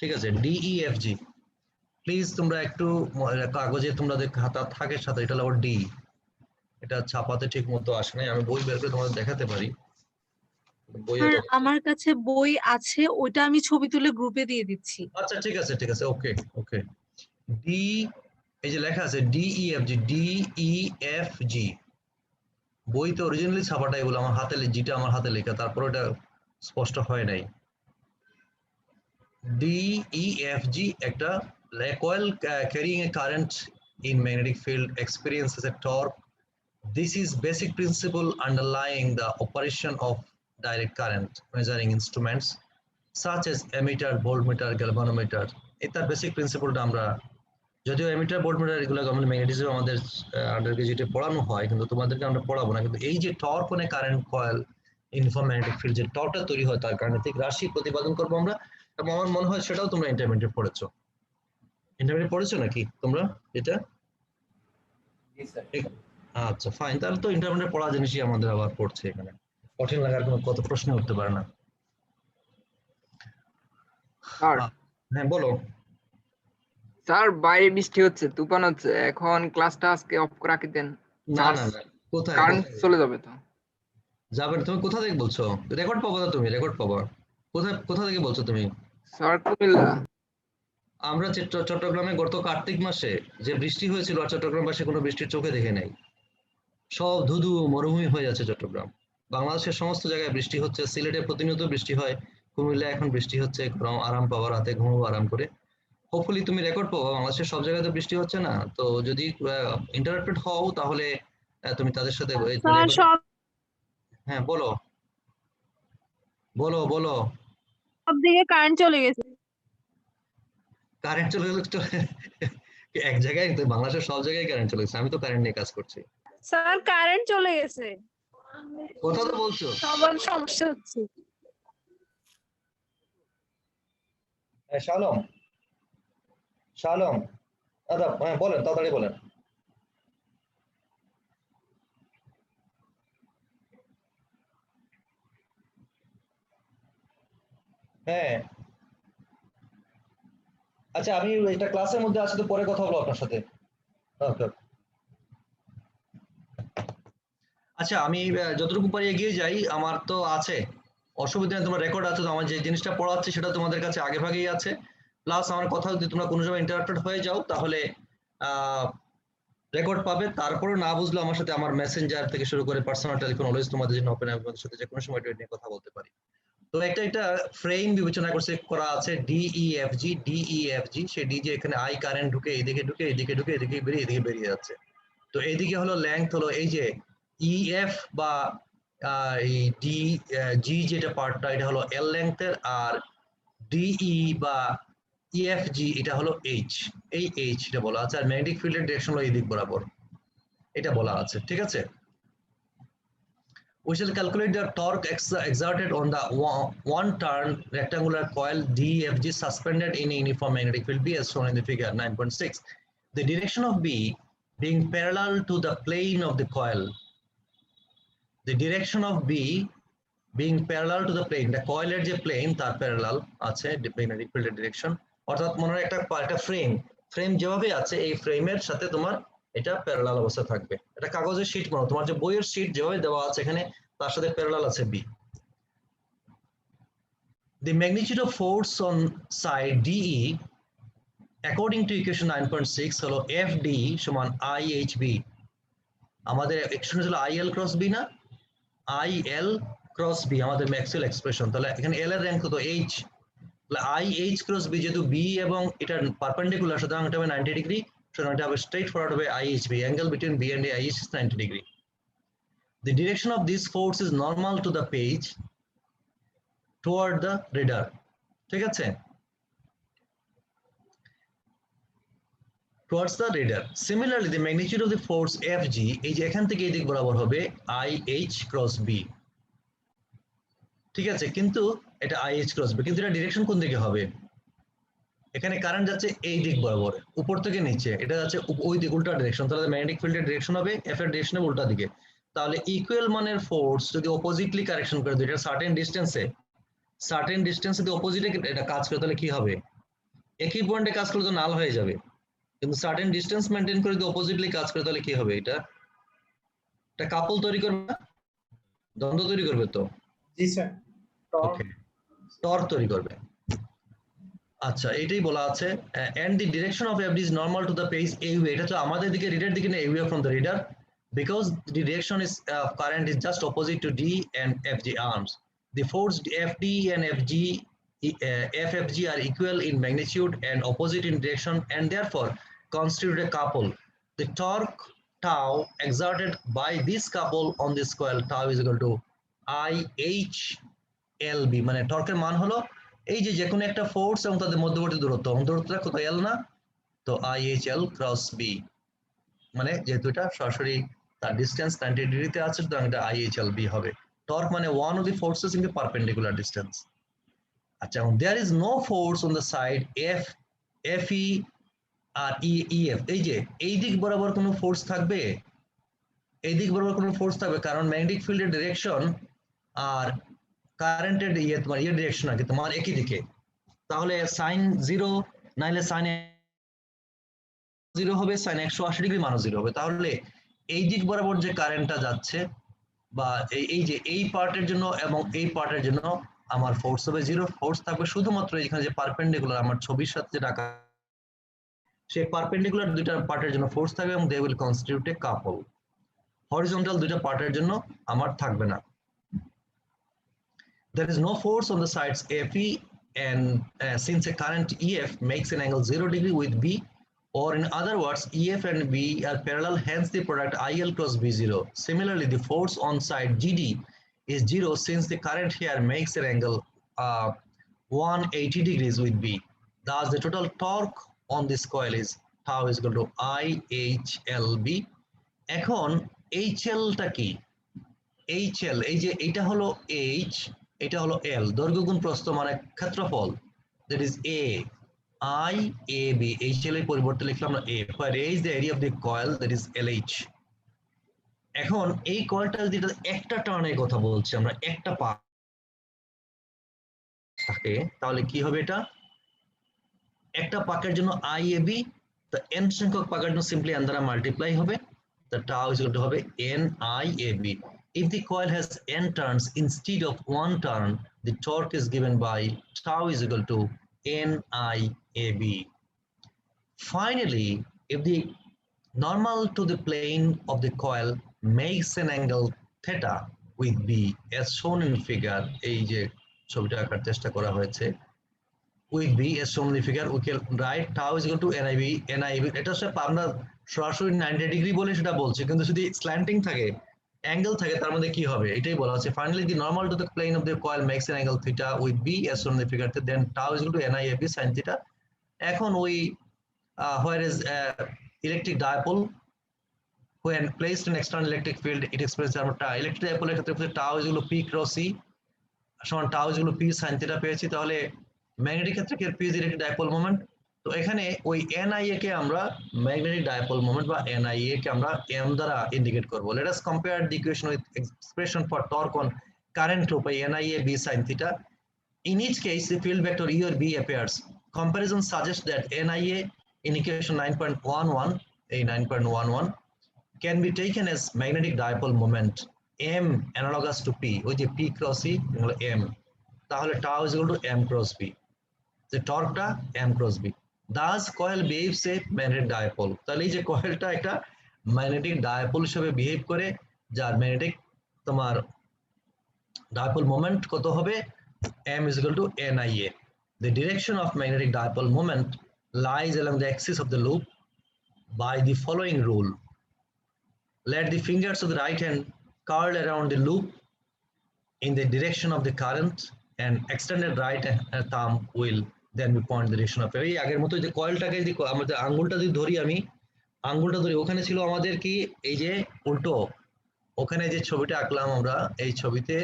ঠিক আছে, ডিই এফ জি। প্লিজ তোমরা একটু কাগজে তোমাদের খাতা থাকে সাথে, এটা হলো ডি, এটা ছাপাতে ঠিক মতো আসে নাই, আমি বই বের করে তোমাদের দেখাতে পারি। স্যার আমার কাছে বই আছে, ওটা আমি ছবি তুলে গ্রুপে দিয়ে দিচ্ছি। আচ্ছা ঠিক আছে ঠিক আছে, ওকে ওকে। ডি, এই যে লেখা আছে ডিইএফজি, ডিইএফজি। বইতে অরিজিনালি ছাপাটা এগুলো, আমার হাতে জিটা আমার হাতে লেখা, তারপর এটা স্পষ্ট হয় নাই। ডিইএফজি একটা coil carrying a current in magnetic field experiences a torque. This is basic principle underlying the operation of direct current measuring instruments such as ammeter, voltmeter, galvanometer. এটা বেসিক প্রিন্সিপলটা আমরা, যদিও এমিটার ভোল্টমিটার এগুলো আমরা ম্যাগনেটিজম আমাদের আন্ডারগ্রাজুয়েটে পড়ানো হয়, কিন্তু তোমাদেরকে আমরা পড়াবো না। কিন্তু এই যে torque on a current coil uniform magnetic field, যে টর্কটা তৈরি হয় তার গাণিতিক রাশি প্রতিপাদন করবো আমরা, এবং আমার মনে হয় সেটাও তোমরা ইন্টারমিডিয়েট পড়েছো। ইন্টারমিডিয়েট পড়েছো নাকি তোমরা এটা? আচ্ছা ফাইন, তাহলে তো ইন্টারমিডিয়েট পড়া জিনিসই আমাদের আবার পড়ছে এখানে, কঠিন লাগার কোনো কত প্রশ্ন উঠতে পারে না। হ্যাঁ বলো। স্যার বাইরে বৃষ্টি হচ্ছে, তুফান হচ্ছে, এখন ক্লাসটা আজকে অফ করে রাখি দেন। না না না, কোথায় কারেন্ট চলে যাবে তো। যাবে? তুমি কোথা থেকে বলছো? রেকর্ড পাবো না, তুমি রেকর্ড পাবো কোথায়, কোথা থেকে বলছো তুমি? স্যার কুমিল্লা। আমরা চট্টগ্রামে গত কার্তিক মাসে যে বৃষ্টি হয়েছিল, আর চট্টগ্রামবাসী কোনো বৃষ্টির চোখে দেখে নাই, সব ধুধু মরুভূমি হয়ে যাচ্ছে চট্টগ্রাম। বাংলাদেশের সমস্ত জায়গায় বৃষ্টি হচ্ছে, সিলেটে প্রতিনিয়ত বৃষ্টি হয়, কুমিল্লা এখন বৃষ্টি হচ্ছে, আরাম পাবো, রাতে ঘুমাবো আরাম করে। হোপফুলি তুমি রেকর্ড পাবো। বাংলাদেশের সব জায়গায় তো বৃষ্টি হচ্ছে না, তো যদি ইন্টারাপ্টেড হও তাহলে তুমি তাদের সাথে হ্যাঁ বলো বলো বলো। সব দিকে কারেন্ট চলে গেছে। কারেন্ট চলে গেল এক জায়গায়? বাংলাদেশের সব জায়গায় কারেন্ট চলে গেছে, আমি তো কারেন্ট নিয়ে কাজ করছি। স্যার কারেন্ট চলে গেছে, কথা তো বলছো, সবার সমস্যা হচ্ছে। শালম শালম দাদা, হ্যাঁ বলেন, তাড়াতাড়ি বলেন। হ্যাঁ আচ্ছা, আমি এটা ক্লাসের মধ্যে আছি, তো পরে কথা বলবো আপনার সাথে। আচ্ছা আমি যতটুকু পারি এগিয়ে যাই, আমার তো আছে, অসুবিধা নেই, তোমার রেকর্ড আছে তো, আমার যে জিনিসটা পড়াচ্ছি সেটা তোমাদের কাছে আগে ভাগেই আছে। প্লাস আমার কথা যদি তোমরা কোনো সময় ইন্টারাপ্টেড হয়ে যাও তাহলে রেকর্ড পাবে। তারপরে না বুঝলে আমার সাথে আমার মেসেঞ্জার থেকে শুরু করে পার্সোনাল টেলিফোন অলওয়েজ তোমাদের জন্য ওপেন, আমি তোমাদের সাথে যে কোনো সময় এটা নিয়ে কথা বলতে পারি। তো একটা ফ্রেম বিবেচনা করা আছে DEFG, সেই ডি যে এখানে আই কারেন্ট ঢুকে এদিকে ঢুকে এদিকে ঢুকে এদিকে বেরিয়ে যাচ্ছে। তো এইদিকে হলো লেংথ হলো এই যে EF বা এই জি যেটা পার্টটা এটা হলো L লেংথের, আর DE বা EFG এটা হলো H, এই H এটা বলা আছে, আর ম্যাগনেটিক ফিল্ডের ডিরেকশন হলো এই দিক বরাবর, এটা বলা আছে। ঠিক আছে, we shall calculate the torque exerted on the one turn rectangular coil DFG suspended in a uniform magnetic field B as shown in the figure 9.6. The direction of B being parallel to the plane of the coil. The direction of B being parallel to the plane, the coil এর যে plane তার parallel আছে magnetic field এর direction, অর্থাৎ মনে হয় একটা frame যেভাবে আছে এই ফ্রেমের সাথে তোমার এটা প্যারালাল অবস্থা থাকবে। এটা কাগজের শীট মতো, তোমার যে বইয়ের শীট যেভাবে দেওয়া আছে এখানে তার সাথে প্যারালাল আছে B. The magnitude of force on side DE according to equation 9.6 হলো FD সমান IHB। আমাদের এক্সপ্রেশন ছিল IL ক্রস বি না, IL ক্রস বি আমাদের ম্যাক্সওয়েল এক্সপ্রেশন। তাহলে এখানে L এর র্যাঙ্ক কত H, তাহলে IH ক্রস বি যেহেতু বি এবং এটা পারপেন্ডিকুলার সুতরাং এটা হবে 90 ডিগ্রি, সুতরাং এটা হবে স্ট্রেট ফরওয়ার্ড হবে IHB, angle between B and IH is 90 degree. The direction of this force is normal to the page toward the radar. ঠিক আছে, towards the radar. Similarly, the magnitude of the force FG এই যে এখান থেকে এই দিক বরাবর হবে IH cross B। ঠিক আছে, কিন্তু এটা IH cross B, কিন্তু এটা ডিরেকশন কোন দিকে হবে? এখানে কারেন্ট যাচ্ছে এই দিক বরাবর, উপর থেকে নিচে, এটা যাচ্ছে ওই দিক, উল্টা ডিরেকশন। তাহলে ম্যাগনেটিক ফিল্ডের ডিরেকশন হবে F এর ডিরেকশনে উল্টা দিকে। তাহলে ইকুয়াল মানের ফোর্স যদি অপোজিটলি কারেকশন করে দিই, এটা সার্টেন ডিস্টেন্সে যদি অপোজিটে এটা কাজ করে তাহলে কি হবে? একই পয়েন্টে কাজ করলে তো নাল হয়ে যাবে, কিন্তু সার্টেন ডিস্টেন্স মেনটেন করে যদি অপোজিটলি কাজ করে তাহলে কি হবে? এটা কাপল তৈরি করবে না, দ্বন্দ্ব তৈরি করবে। তো জি স্যার, ওকে, টর্ক তৈরি করবে। আচ্ছা, এটাই বলা আছে and the direction of FD is normal to the page AV, এটা তো আমাদের দিকে রিডার দিকে না, away from the reader because the direction is current is just opposite to D and FG arms. The force FD and FFG are equal in magnitude and opposite in direction and therefore constitute a couple. The torque tau exerted by this couple on this coil tau is equal to IHLB, মানে টর্কের মান হলো এই যে কোনো একটা force এবং তাদের মধ্যবর্তী দূরত্বটা কত L না, তো IHL ক্রস B, মানে যেহেতু এটা সরাসরি তার ডিসটেন্স 90 ডিগ্রিতে আছে সুতরাং এটা IHLB হবে। টর্ক মানে one of the forces in the perpendicular distance. আচ্ছা, এবং there is no force on the side FE R EF, এই যে এই দিক বরাবর কোনো ফোর্স থাকবে? এই দিক বরাবর কোনো ফোর্স থাকবে কারণ ম্যাগনেটিক ফিল্ডের ডিরেকশন আর কারেন্টের তোমার ডিরেকশন আর কি তোমার একই দিকে। তাহলে সাইন 0 নাইলে সাইন 0 হবে, সাইন 180 ডিগ্রি মানও 0 হবে। তাহলে এই দিক বরাবর যে কারেন্টটা যাচ্ছে বা এই যে এই পার্টের জন্য এবং এই পার্টের জন্য আমার ফোর্স হবে 0, ফোর্স থাকবে শুধুমাত্র এখানে যে পারপেন্ডিকুলার আমার ছবির সাথে যেটা আঁকা সেই পারপেন্ডিকুলার দুইটা পার্টের জন্য ফোর্স থাকবে এবং they will constitute a couple. Horizontal দুইটা পার্টের জন্য আমার থাকবে না। There is no force on the sides FE and since a current EF makes an angle 0 degree with B, or in other words EF and B are parallel, hence the product IL cross B 0. Similarly, the force on side GD is 0 since the current here makes an angle 180 degrees with B. Thus the total torque on this coil is tau is equal to IHLB. এখন HL টা কি? HL এই যে এটা হলো H, এটা হলো L, দৈর্ঘ্য গুণ প্রস্থ মানে ক্ষেত্রফল, that is A, IAB, HL এর পরিবর্তে লিখলাম না A, where A is the area of the coil, that is LH. এখন এই কয়েলটা যদি একটা টার্নের কথা বলছি আমরা, একটা পা থাকে তাহলে কি হবে? এটা একটা পাকের জন্য IAB, তো n সংখ্যক পাকের জন্য সিম্পলি n দ্বারা মাল্টিপ্লাই হবে, the tau is equal to হবে NIAB. If the coil has n turns instead of one turn, the torque is given by tau is equal to NIAB. Finally, if the normal to the plane of the coil makes an angle theta with B as shown in figure, এই যে ছবিটা আঁকার চেষ্টা করা হয়েছে, with B as shown in the figure we can write tau is equal to NIB এটা হচ্ছে আমরা সরাসরি 90 ডিগ্রি বলে সেটা বলছি, কিন্তু যদি স্ল্যান্টিং থাকে অ্যাঙ্গেল থাকে তার মধ্যে কি হবে এটাই বলা আছে। Finally the normal to the plane of the coil makes an angle theta with B as shown in the figure, then tau is equal to NIB sin theta। এখন ওই where is electric dipole when placed in external electric field it experiences আমরা electric dipole এর ক্ষেত্রে tau is equal to P cross C সমান tau is equal to P sin theta পেয়েছি, তাহলে magnetic ক্ষেত্রে কি P is electric dipole moment। তো এখানে ওই NIA কে আমরা ম্যাগনেটিক ডাইপোল মোমেন্ট বা NIA কে আমরা M দ্বারা ইন্ডিকেট করব। Let us compare the equation with expression for torque on current loop by NIA B sin theta. In each case the field vector E or B appears. Comparison suggests that NIA in equation 9.11 a 9.11 can be taken as magnetic dipole moment M analogous to P, ওই যে P cross E হলো M, তাহলে tau is equal to M cross B, যে টর্কটা M cross B। Thus coil behaves a magnetic dipole, তাহলে এই যে কয়েলটা একটা ম্যাগনেটিক ডাইপোল হিসেবে বিহেভ করে, যার ম্যাগনেটিক তোমার ডাইপোল মোমেন্ট কত হবে M is equal to NIA। The direction of magnetic dipole moment lies along the axis of the loop by the following rule. Let the fingers of the right hand curl around the loop in the direction of the current and extended right thumb will then we point the direction of এই আগের মতো যে কয়েলটাকে যদি আমাদের আঙ্গুলটা যদি ধরি, আমি আঙ্গুলটা ধরি, ওখানে ছিল আমাদের কি এই যে উল্টো, ওখানে যে ছবিটা আঁকলাম আমরা এই ছবিতে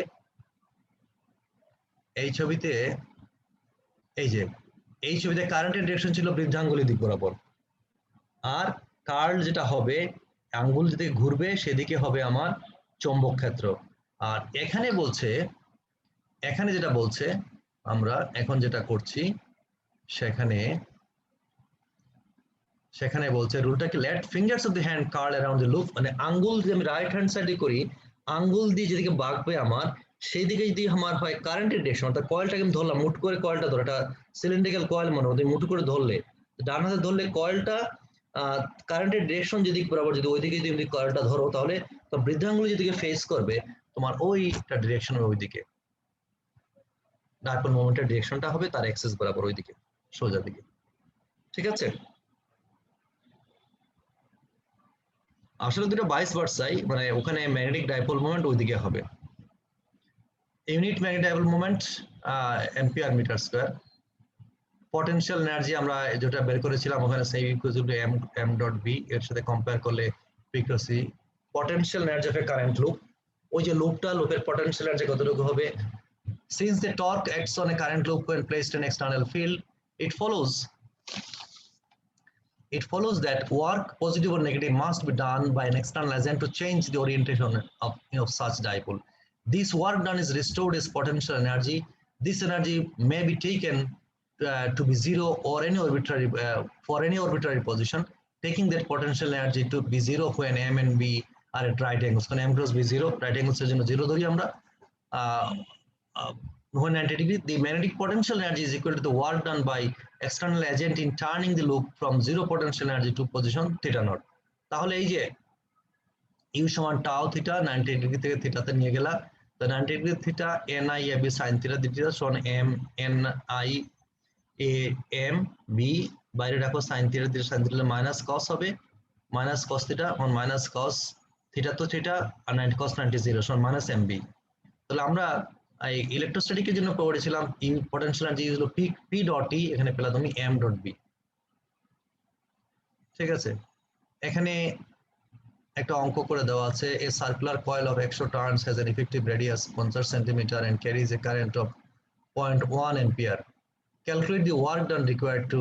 এই ছবিতে কারেন্টের ডিরেকশন ছিল বৃদ্ধাঙ্গুলি দিক বরাবর, আর কার্ল যেটা হবে আঙ্গুল যেদিকে ঘুরবে সেদিকে হবে আমার চৌম্বক ক্ষেত্র। আর এখানে যেটা বলছে আমরা এখন যেটা করছি সেখানে বলছে রুলটা কি, let fingers of the hand curl around the loop, মানে আঙ্গুল যদি আমি রাইট হ্যান্ড সাইডে করি, আঙ্গুল দিয়ে যেদিকে বাঁকবে আমার সেই দিকে যদি আমার হয় কারেন্টের ডিরেকশন, অর্থাৎ কয়েলটাকে আমি ধরলাম, মুঠ করে কয়েলটা ধরে, এটা সিলিন্ড্রিক্যাল কয়েল মনে হয়, মুঠ করে ধরলে ডান হাতে ধরলে কয়েলটা কারেন্টের ডিরেকশন যেদিক বরাবর, যদি ওইদিকে যদি কয়েলটা ধরো তাহলে বৃদ্ধাঙ্গুলি যেদিকে ফেস করবে তোমার ওইটা ডিরেকশন ওইদিকে, ডাইপোল মোমেন্টের ডিরেকশনটা হবে তার এক্সিস বরাবর ওইদিকে সোজা দিকে। ঠিক আছে, আসলে দুটো ভাইস ভার্সাই, মানে ওখানে ম্যাগনেটিক ডাইপোল মোমেন্ট ওইদিকে হবে। Unit magnetic dipole moment ampere metre square. Potential energy আমরা যেটা বের করেছিলাম ওখানে সেই equal to m dot b এর সাথে কম্পেয়ার করলে frequency potential energy of a current loop, ওই যে লুপের পটেনশিয়াল এনার্জি কতটুকু হবে। Since the torque acts on a current loop when placed in external field, it follows that work positive or negative must be done by an external agent to change the orientation of such dipole. This work done is restored as potential energy. This energy may be taken to be zero or any arbitrary for any arbitrary position, taking that potential energy to be zero when M and B are at right angles. When M cross B zero, right angles এর জন্য zero ধরি আমরা। When 90 degree, the magnetic potential energy is equal to the work done by external agent in turning the loop from zero potential energy to position theta naught। তাহলে এই যে U সমান tau theta 90 degree থেকে থিটাতে নিয়ে গেলা, তো 90 degree theta NIAB sin theta theta সমান M NIAM B, বাইরে রাখো sin theta মাইনাস cos হবে, minus cos theta on minus cos theta তো theta আর 90 cos 90 0 সমান মাইনাস MB। তাহলে আমরা এই ইলেকট্রোস্ট্যাটিকের জন্য পড়েছিলাম পটেনশিয়াল এনার্জি হলো P ডট E, এখানে পেলা তুমি M ডট B। ঠিক আছে, এখানে একটা অঙ্ক করে দেওয়া আছে, a circular coil of 100 turns has an effective radius 50 cm and carries a current of 0.1 ampere. Calculate the work done required to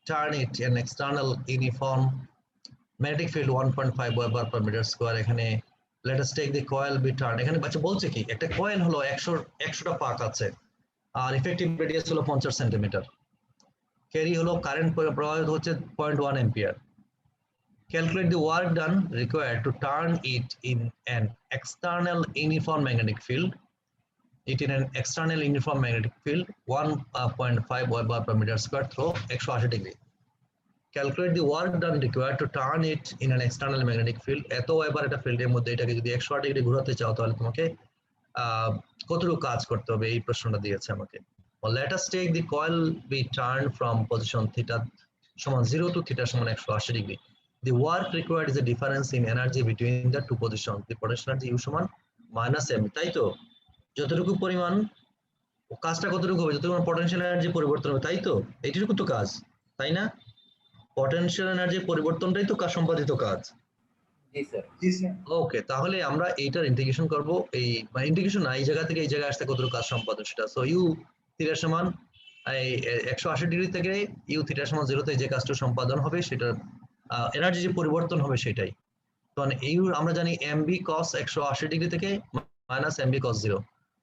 turn it an external uniform magnetic field 1.5 Weber per meter square। এখানে let us take the coil be turned, এখানে বাচ্চা বলছে কি একটা coil হলো 100টা পাক আছে আর effective radius হলো 50 সেন্টিমিটার, ক্যারি হলো কারেন্ট প্রবাহিত হচ্ছে 0.1 ampere. Calculate the work done required to turn it in an external uniform magnetic field. It in an external uniform magnetic field 1.5 Weber per meter square through 180 degree. Calculate the work done required to turn it in an external magnetic field. এত এবার একটা ফিল্ডের মধ্যে এটাকে যদি 108 degree ঘোরাতে চাও তাহলে তোমাকে কতটুকু কাজ করতে হবে এই প্রশ্নটা দিয়েছে আমাকে। Let us take the coil be turned from position theta সমান 0 to theta সমান 180 degree. The work required is a difference in energy between the two positions. The potential energy U সমান -m, তাই তো? যতটুকু পরিমাণ কাজটা কতটুকু হবে, যতটুকু পটেনশিয়াল এনার্জি পরিবর্তন হবে, তাই তো? এইটুকু তো কাজ, তাই না? পটেনশিয়াল এনার্জি পরিবর্তনটাই তো কাজ, সম্পাদিত কাজ। জি স্যার। জি স্যার। ওকে, তাহলে আমরা এইটার ইন্টিগ্রেশন করব। এই ইন্টিগ্রেশন না, এই জায়গা থেকে এই জায়গায় আসতে কতটুকু কাজ সম্পাদন সেটা। সো ইউ থিটা সমান এই 180 ডিগ্রি থেকে ইউ থিটা সমান 0 তে যে কাজটা সম্পাদন হবে সেটার এনার্জি যে পরিবর্তন হবে সেটাই। তো ইউ আমরা জানি mb cos 180 ডিগ্রি থেকে মাইনাস mb cos 0।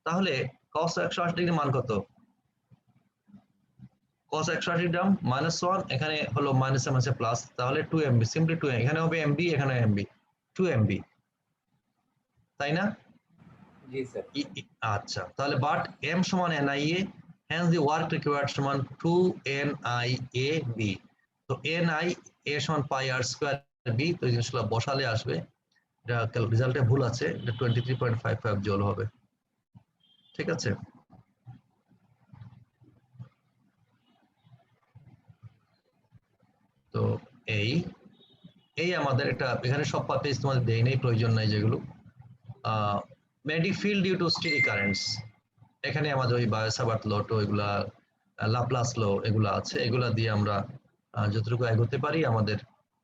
তাহলে cos 180 ডিগ্রি মান কত? cos 180 গ্রাম -1, এখানে হলো মাইনাস মাইনাসে প্লাস, তাহলে 2mb, সিম্পলি 2, এখানে হবে mb, এখানে mb, 2mb, তাই না? জি স্যার। আচ্ছা, তাহলে বাট m সমান nia, hence the work required সমান 2niab। তো ni a সমান pi r স্কয়ার b, তো এই জিনিসগুলো বসালে আসবে, এটা রেজাল্টে ভুল আছে, এটা 23.55 জুল হবে। ঠিক আছে, তো এই আমাদের এটা এখানে সব পেজ তোমাদের দেই নেই, প্রয়োজন নাই যেগুলো। Magnetic field due to steady currents, এখানে আমাদের ওই বায়োসাভার্ট ল টো এগুলা, লাপ্লাস ল এগুলা আছে, এগুলা দিয়ে আমরা যতটুকু এগোতে পারি আমাদের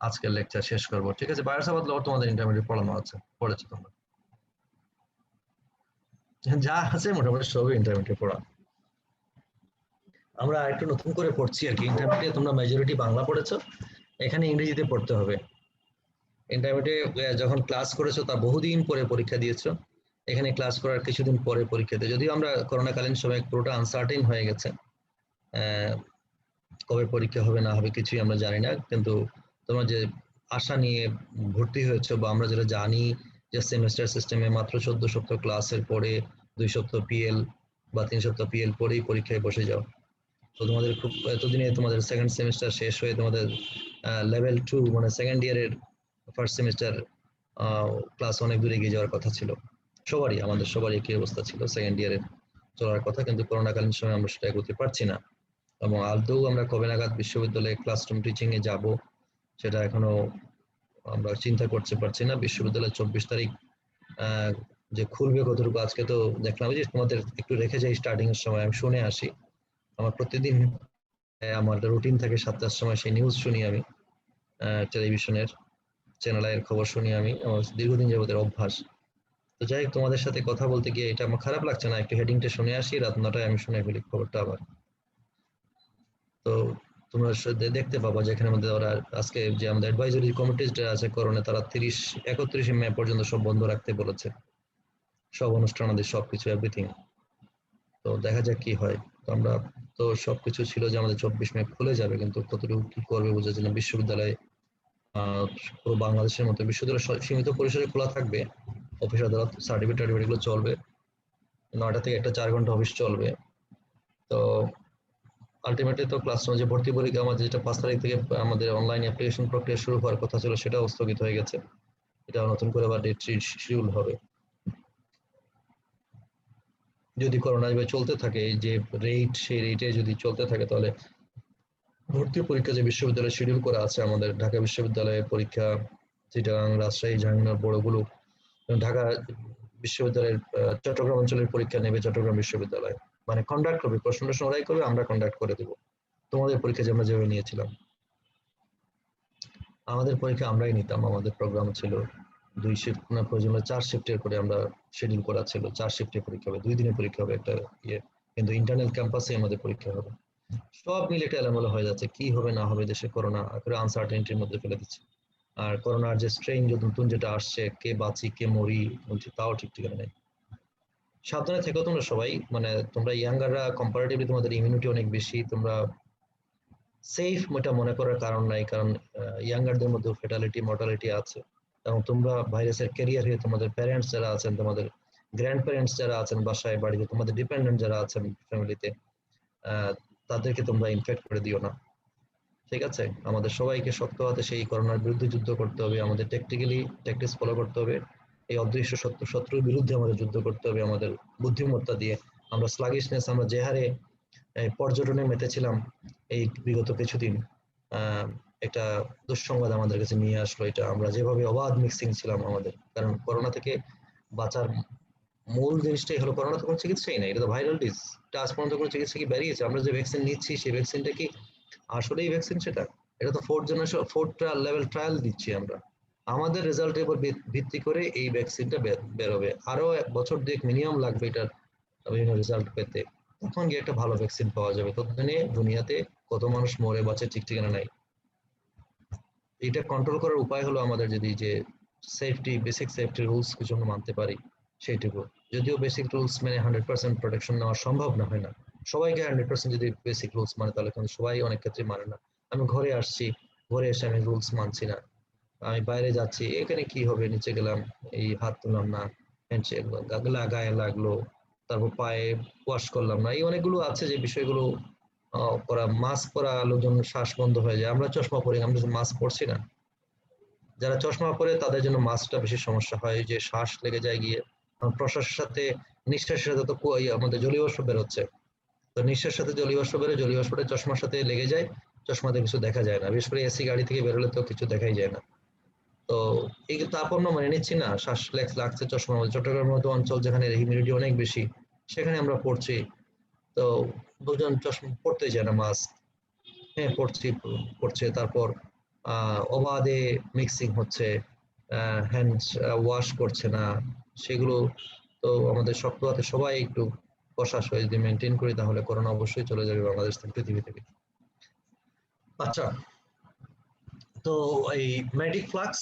আজকের লেকচার শেষ করব। ঠিক আছে, বায়োসাভার্ট ল তোমাদের ইন্টারমিডিয়েট পড়ানো আছে, পড়েছো তোমরা, যা আছে মোটামুটি সবই ইন্টারমিডিয়েট পড়া। আমরা একটু নতুন করে পড়ছি আর কি। ইন্টারমিডিয়েট তোমরা মেজরিটি বাংলা পড়েছো, এখানে ইংরেজিতে পড়তে হবে। ইন্টারমিডিয়েট যখন ক্লাস করেছো তা বহুদিন পরে পরীক্ষা দিয়েছো, এখানে ক্লাস করার কিছুদিন পরে পরীক্ষা দিই। যদিও আমরা করোনাকালীন সময় পুরোটা আনসার্টেন হয়ে গেছে, কবে পরীক্ষা হবে না হবে কিছুই আমরা জানি না, কিন্তু তোমরা যে আশা নিয়ে ভর্তি হয়েছো বা আমরা যেটা জানি যে সেমিস্টার সিস্টেমে মাত্র 14 সপ্তাহ ক্লাসের পরে 2 সপ্তাহ পিএল বা 3 সপ্তাহ পিএল পরেই পরীক্ষায় বসে যাও। তো তোমাদের খুব এতদিনে তোমাদের সেকেন্ড সেমিস্টার শেষ হয়ে তোমাদের লেভেল 2 মানে সেকেন্ড ইয়ারের ফার্স্ট সেমিস্টার ক্লাস অনেক দূরে এগিয়ে যাওয়ার কথা ছিল সবারই, আমাদের সবারই একই অবস্থা ছিল, সেকেন্ড ইয়ারের চলার কথা, কিন্তু করোনাকালীন সময় আমরা সেটা এগোতে পারছি না। এবং আদৌ আমরা কবে নাগাদ বিশ্ববিদ্যালয়ে ক্লাসরুম টিচিং এ যাব সেটা এখনো আমরা চিন্তা করতে পারছি না। বিশ্ববিদ্যালয় 24 তারিখ যে খুলবে কতটুকু, আজকে তো দেখলাম যে তোমাদের একটু রেখে যাই স্টার্টিং এর সময়, আমি শুনে আসি, আমার প্রতিদিন আমার রুটিন থাকে 7টার সময় সেই নিউজ শুনি আমি, টেলিভিশনের চ্যানেল এর খবর শুনি আমি, আমার দীর্ঘদিন যাবতের অভ্যাস। তো যাই হোক, তোমাদের সাথে কথা বলতে গিয়ে এটা আমার খারাপ লাগছে না, একটু হেডিংটা শুনে আসি, রাত 9টায় আমি শুনে ফেলি খবরটা আবার। তো তোমরা দেখতে পাবা যেখানে আমাদের ওরা আজকে যে আমাদের অ্যাডভাইজরি কমিটি আছে করোনা, তারা 31 মে পর্যন্ত সব বন্ধ রাখতে বলেছে, সব অনুষ্ঠান আমাদের সবকিছু এভরিথিং। তো দেখা যাক কি হয়। তো আমরা তো সবকিছু ছিল যে আমাদের 24 মে খুলে যাবে, কিন্তু কতটুকু কি করবে বোঝা যায় না। বিশ্ববিদ্যালয়ে পুরো বাংলাদেশের মতো বিশ্ববিদ্যালয় সীমিত পরিসরে খোলা থাকবে, অফিস আদালত সার্টিফিকেট গুলো চলবে, 9টা থেকে একটা 4 ঘন্টা অফিস চলবে। তো আলটিমেটলি তো ক্লাসরুম যে ভর্তি পরীক্ষা আমাদের যেটা 5 তারিখ থেকে আমাদের অনলাইন অ্যাপ্লিকেশন প্রক্রিয়া শুরু হওয়ার কথা ছিল সেটাও স্থগিত হয়ে গেছে, এটা নতুন করে আবার ডেট শিডিউল হবে। যদি করোনা চলতে থাকে যে রেট, সেই রেটে যদি চলতে থাকে তাহলে ভর্তি পরীক্ষা যে বিশ্ববিদ্যালয়ে শিডিউল করা আছে আমাদের ঢাকা বিশ্ববিদ্যালয়ের পরীক্ষা, চিটাগাং, রাজশাহী, জাহাঙ্গীরনগর বড়গুলো, ঢাকা বিশ্ববিদ্যালয়ের চট্টগ্রাম অঞ্চলের পরীক্ষা নেবে চট্টগ্রাম বিশ্ববিদ্যালয়, মানে কন্ডাক্ট করবে, প্রশ্নটা ওরাই করবে, আমরা কন্ডাক্ট করে দেবো। তোমাদের পরীক্ষা যে আমরা যেভাবে নিয়েছিলাম, আমাদের পরীক্ষা আমরাই নিতাম, আমাদের প্রোগ্রাম ছিল 2 শিফট না প্রয়োজন 4 শিফটের করে আমরা শিডিউল করা ছিল, 4 শিফটে পরীক্ষা হবে, 2 দিনে পরীক্ষা হবে একটা ইয়ে, কিন্তু ইন্টারনাল ক্যাম্পাসে আমাদের পরীক্ষা হবে। সব মিলে একটা এলোমেলো হয়ে যাচ্ছে, কি হবে না হবে, দেশে করোনা করে আনসার্টেনিটির মধ্যে ফেলে দিচ্ছে। আর করোনার যে স্ট্রেইন নতুন যেটা আসছে, কে বাঁচি কে মরি বলছি তাও ঠিক ঠিকানা নেই। সাবধানে থেকো তোমরা সবাই, মানে তোমরা ইয়াঙ্গাররা কম্পারেটিভলি তোমাদের ইমিউনিটি অনেক বেশি, তোমরা সেফ এটা মনে করার কারণ নাই, কারণ ইয়াঙ্গারদের মধ্যে ফেটালিটি মর্টালিটি আছে, এবং তোমরা ভাইরাসের ক্যারিয়ার হয়ে তোমাদের প্যারেন্টস যারা আছেন, তোমাদের গ্র্যান্ড প্যারেন্টস যারা আছেন বাসায় বাড়িতে, তোমাদের ডিপেন্ডেন্ট যারা আছেন ফ্যামিলিতে, তাদেরকে তোমরা ইনফেক্ট করে দিও না। ঠিক আছে, আমাদের সবাইকে শক্ত হাতে সেই করোনার বিরুদ্ধে যুদ্ধ করতে হবে, আমাদের ট্যাকটিক্স ফলো করতে হবে, এই অদৃশ্য শত্রুর বিরুদ্ধে আমাদের যুদ্ধ করতে হবে আমাদের বুদ্ধিমত্তা দিয়ে। আমরা স্লাগিশনেস, আমরা যে হারে পর্যটনে মেতেছিলাম এই বিগত কিছুদিন, একটা দুঃসংবাদ আমাদের কাছে নিয়ে আসলো এটা। আমরা যেভাবে অবাধ মিক্সিং ছিলাম আমাদের, কারণ করোনা থেকে বাঁচার মূল জিনিসটাই হলো, করোনা তো কোনো চিকিৎসাই নাই, এটা তো ভাইরাল ডিজ। এটা আজ পর্যন্ত কোনো চিকিৎসা কি বেরিয়েছে? আমরা যে ভ্যাকসিন নিচ্ছি সেই ভ্যাকসিনটা কি আসলেই ভ্যাকসিন? সেটা এটা তো ফোর্থ লেভেল ট্রায়াল দিচ্ছি আমরা। আমাদের রেজাল্টের উপর ভিত্তি করে এই ভ্যাকসিনটা বেরোবে। আরো এক বছর দুয়েক মিনিমাম লাগবে এটার বিভিন্ন রেজাল্ট পেতে, তখন গিয়ে একটা ভালো ভ্যাকসিন পাওয়া যাবে। ততদিনে দুনিয়াতে কত মানুষ মরে বাঁচে ঠিক ঠিকানা নাই। এটা কন্ট্রোল করার উপায় হলো আমাদের যদি যে বেসিক সেফটি রুলস কিছু আমরা মানতে পারি সেইটুকু। যদিও বেসিক রুলস মানে 100% প্রোটেকশন নেওয়া সম্ভব না, হয় না সবাইকে 100% যদি বেসিক রুলস মানে, তাহলে কিন্তু সবাই অনেক ক্ষেত্রে মানে না। আমি ঘরে আসছি, ঘরে এসে আমি রুলস মানছি না, আমি বাইরে যাচ্ছি, এখানে কি হবে, নিচে গেলাম, এই হাত তুললাম না, হ্যান্ডশেক গায়ে লাগলো, তারপর পায়ে ওয়াশ করলাম না, এই অনেকগুলো আছে যে বিষয়গুলো করা। মাস্ক পরা লোকজন শ্বাস বন্ধ হয়ে যায়, আমরা চশমা পরি, আমরা মাস্ক পরছি না। যারা চশমা পরে তাদের জন্য মাস্কটা বেশি সমস্যা হয়, যে শ্বাস লেগে যায় গিয়ে, প্রশ্বাসের সাথে নিঃশ্বাসের সাথে তো আমাদের জলীয় বাষ্প বেরোচ্ছে, তো নিঃশ্বাসের সাথে জলীয় বাষ্প বেরোয়, জলীয় বাষ্পটা চশমার সাথে লেগে যায়, চশমাতে কিছু দেখা যায় না, বিশেষ করে এসি গাড়ি থেকে বেরোলে তো কিছু দেখাই যায় না। তো এই তাপ আমরা মেনে নিচ্ছি না, শ্বাস লাগছে চশমা। চট্টগ্রামের মতো অঞ্চল যেখানে হিউমিডিটি অনেক বেশি, সেখানে আমরা পড়ছি, তো দুজন চশমা পড়তে চায় না মাস্ক, হ্যাঁ পড়ছে, তারপর অবাধে মিক্সিং হচ্ছে, হ্যান্ড ওয়াশ করছে না, সেগুলো তো আমাদের শক্ত হাতে সবাই একটু প্রশাসন যদি মেনটেন করি, তাহলে করোনা অবশ্যই চলে যাবে বাংলাদেশ থেকে, পৃথিবী থেকে। আচ্ছা, তো এই magnetic flux,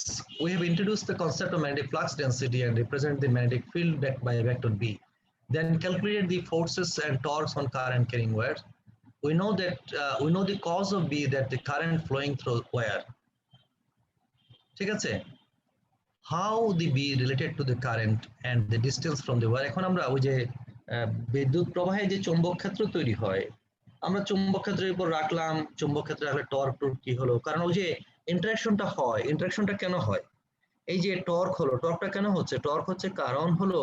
we have introduced the concept of magnetic flux density and represent the magnetic field by vector B. Then calculated the forces and torques on current carrying wires. We know that we know the cause of B, that the current flowing through wire. ঠিক আছে, how the B related to the current and the distance from the wire. এখন আমরা ওই যে বিদ্যুৎ প্রবাহে যে চৌম্বক ক্ষেত্র তৈরি হয়, আমরা চৌম্বক ক্ষেত্রের উপর রাখলাম, চৌম্বক ক্ষেত্রে রাখলে টর্ক কি হলো, কারণ ওই যে ইন্টারাকশনটা হয়, ইন্টারাকশনটা কেন হয়, এই যে টর্ক হলো, টর্কটা কেন হচ্ছে? টর্ক হচ্ছে কারণ হলো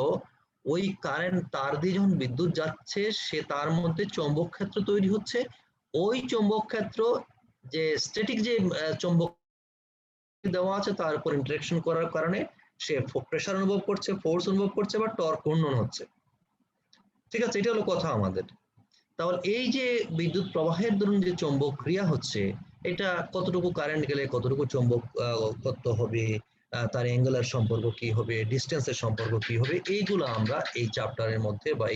ওই কারেন্ট তার দিয়ে যখন বিদ্যুৎ যাচ্ছে, সে তার মধ্যে চৌম্বক ক্ষেত্র তৈরি হচ্ছে, ওই চৌম্বক ক্ষেত্র যে স্ট্যাটিক যে চৌম্বক দেওয়া আছে তার উপর ইন্টারাকশন করার কারণে সে প্রেসার অনুভব করছে, ফোর্স অনুভব করছে, বা টর্ক ঘূর্ণন হচ্ছে। ঠিক আছে, এটা হলো কথা আমাদের। তাহলে এই যে বিদ্যুৎ প্রবাহের ধরুন যে চৌম্বক ক্রিয়া হচ্ছে, এটা কতটুকু কারেন্ট গেলে কতটুকু চৌম্বক কত হবে, তার অ্যাঙ্গুলার সম্পর্ক কি হবে, ডিস্টেন্সের সম্পর্ক কি হবে, এইগুলো আমরা এই চ্যাপ্টারের মধ্যে বা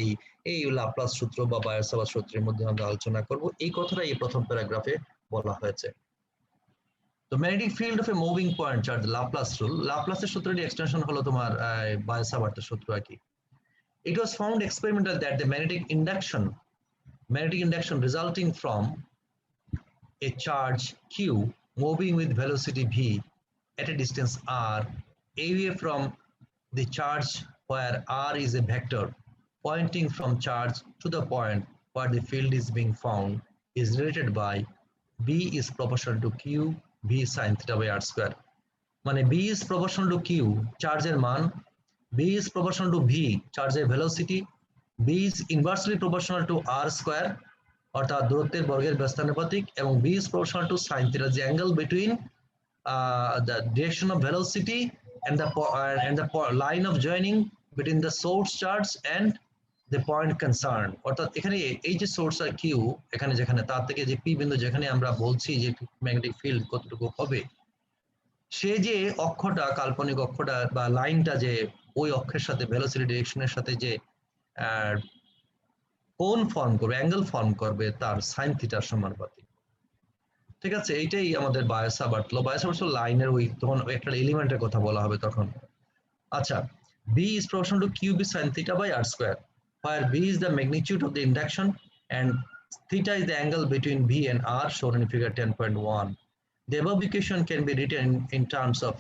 এই লাপ্লাস সূত্র বা বায়োসাভার্ট সূত্রের মধ্যে আমরা আলোচনা করব। এই কথাটা এই প্রথম প্যারাগ্রাফে বলা হয়েছে। তো magnetic field of a moving point charge, Laplace rule, লাপ্লাসের সূত্রের এক্সটেনশন হলো তোমার বায়োসাভার্টের সূত্র আর কি। It was found experimental that the magnetic induction resulting from a charge Q moving with velocity v at a distance r away from the charge, where r is a vector pointing from charge to the point where the field is being found, is related by b is proportional to q v sin theta by r square. মানে b is proportional to q, চার্জের মান, b is proportional to v, চার্জের velocity, b is inversely proportional to r square, অর্থাৎ দূরত্বের বর্গের ব্যস্তানুপাতিক, এবং b is proportional to sin theta, the angle between the direction of velocity and the line of joining between the source charge and the point concerned. অর্থাৎ এখানে এই যে source আর Q, এখানে যেখানে তার থেকে যে পি বিন্দু যেখানে আমরা বলছি যে ম্যাগনেটিক ফিল্ড কতটুকু হবে, সে যে অক্ষটা, কাল্পনিক অক্ষটা বা লাইনটা, যে ওই অক্ষের সাথে ভেলোসিটি ডিরেকশনের সাথে যে কোণ ফর্ম করবে, অ্যাঙ্গেল ফর্ম করবে, তার সাইন থিটার সমানুপাতিক। ঠিক আছে, এইটাই আমাদের বায়োসাভার্ট ল। বায়োসাভার্ট লাইনের ওই তখন একটা এলিমেন্টের কথা বলা হবে তখন। আচ্ছা, b is proportional to qb sin theta by r square, where b is the magnitude of the induction and theta is the angle between b and r, shown in figure 10.1. The above equation can be written in terms of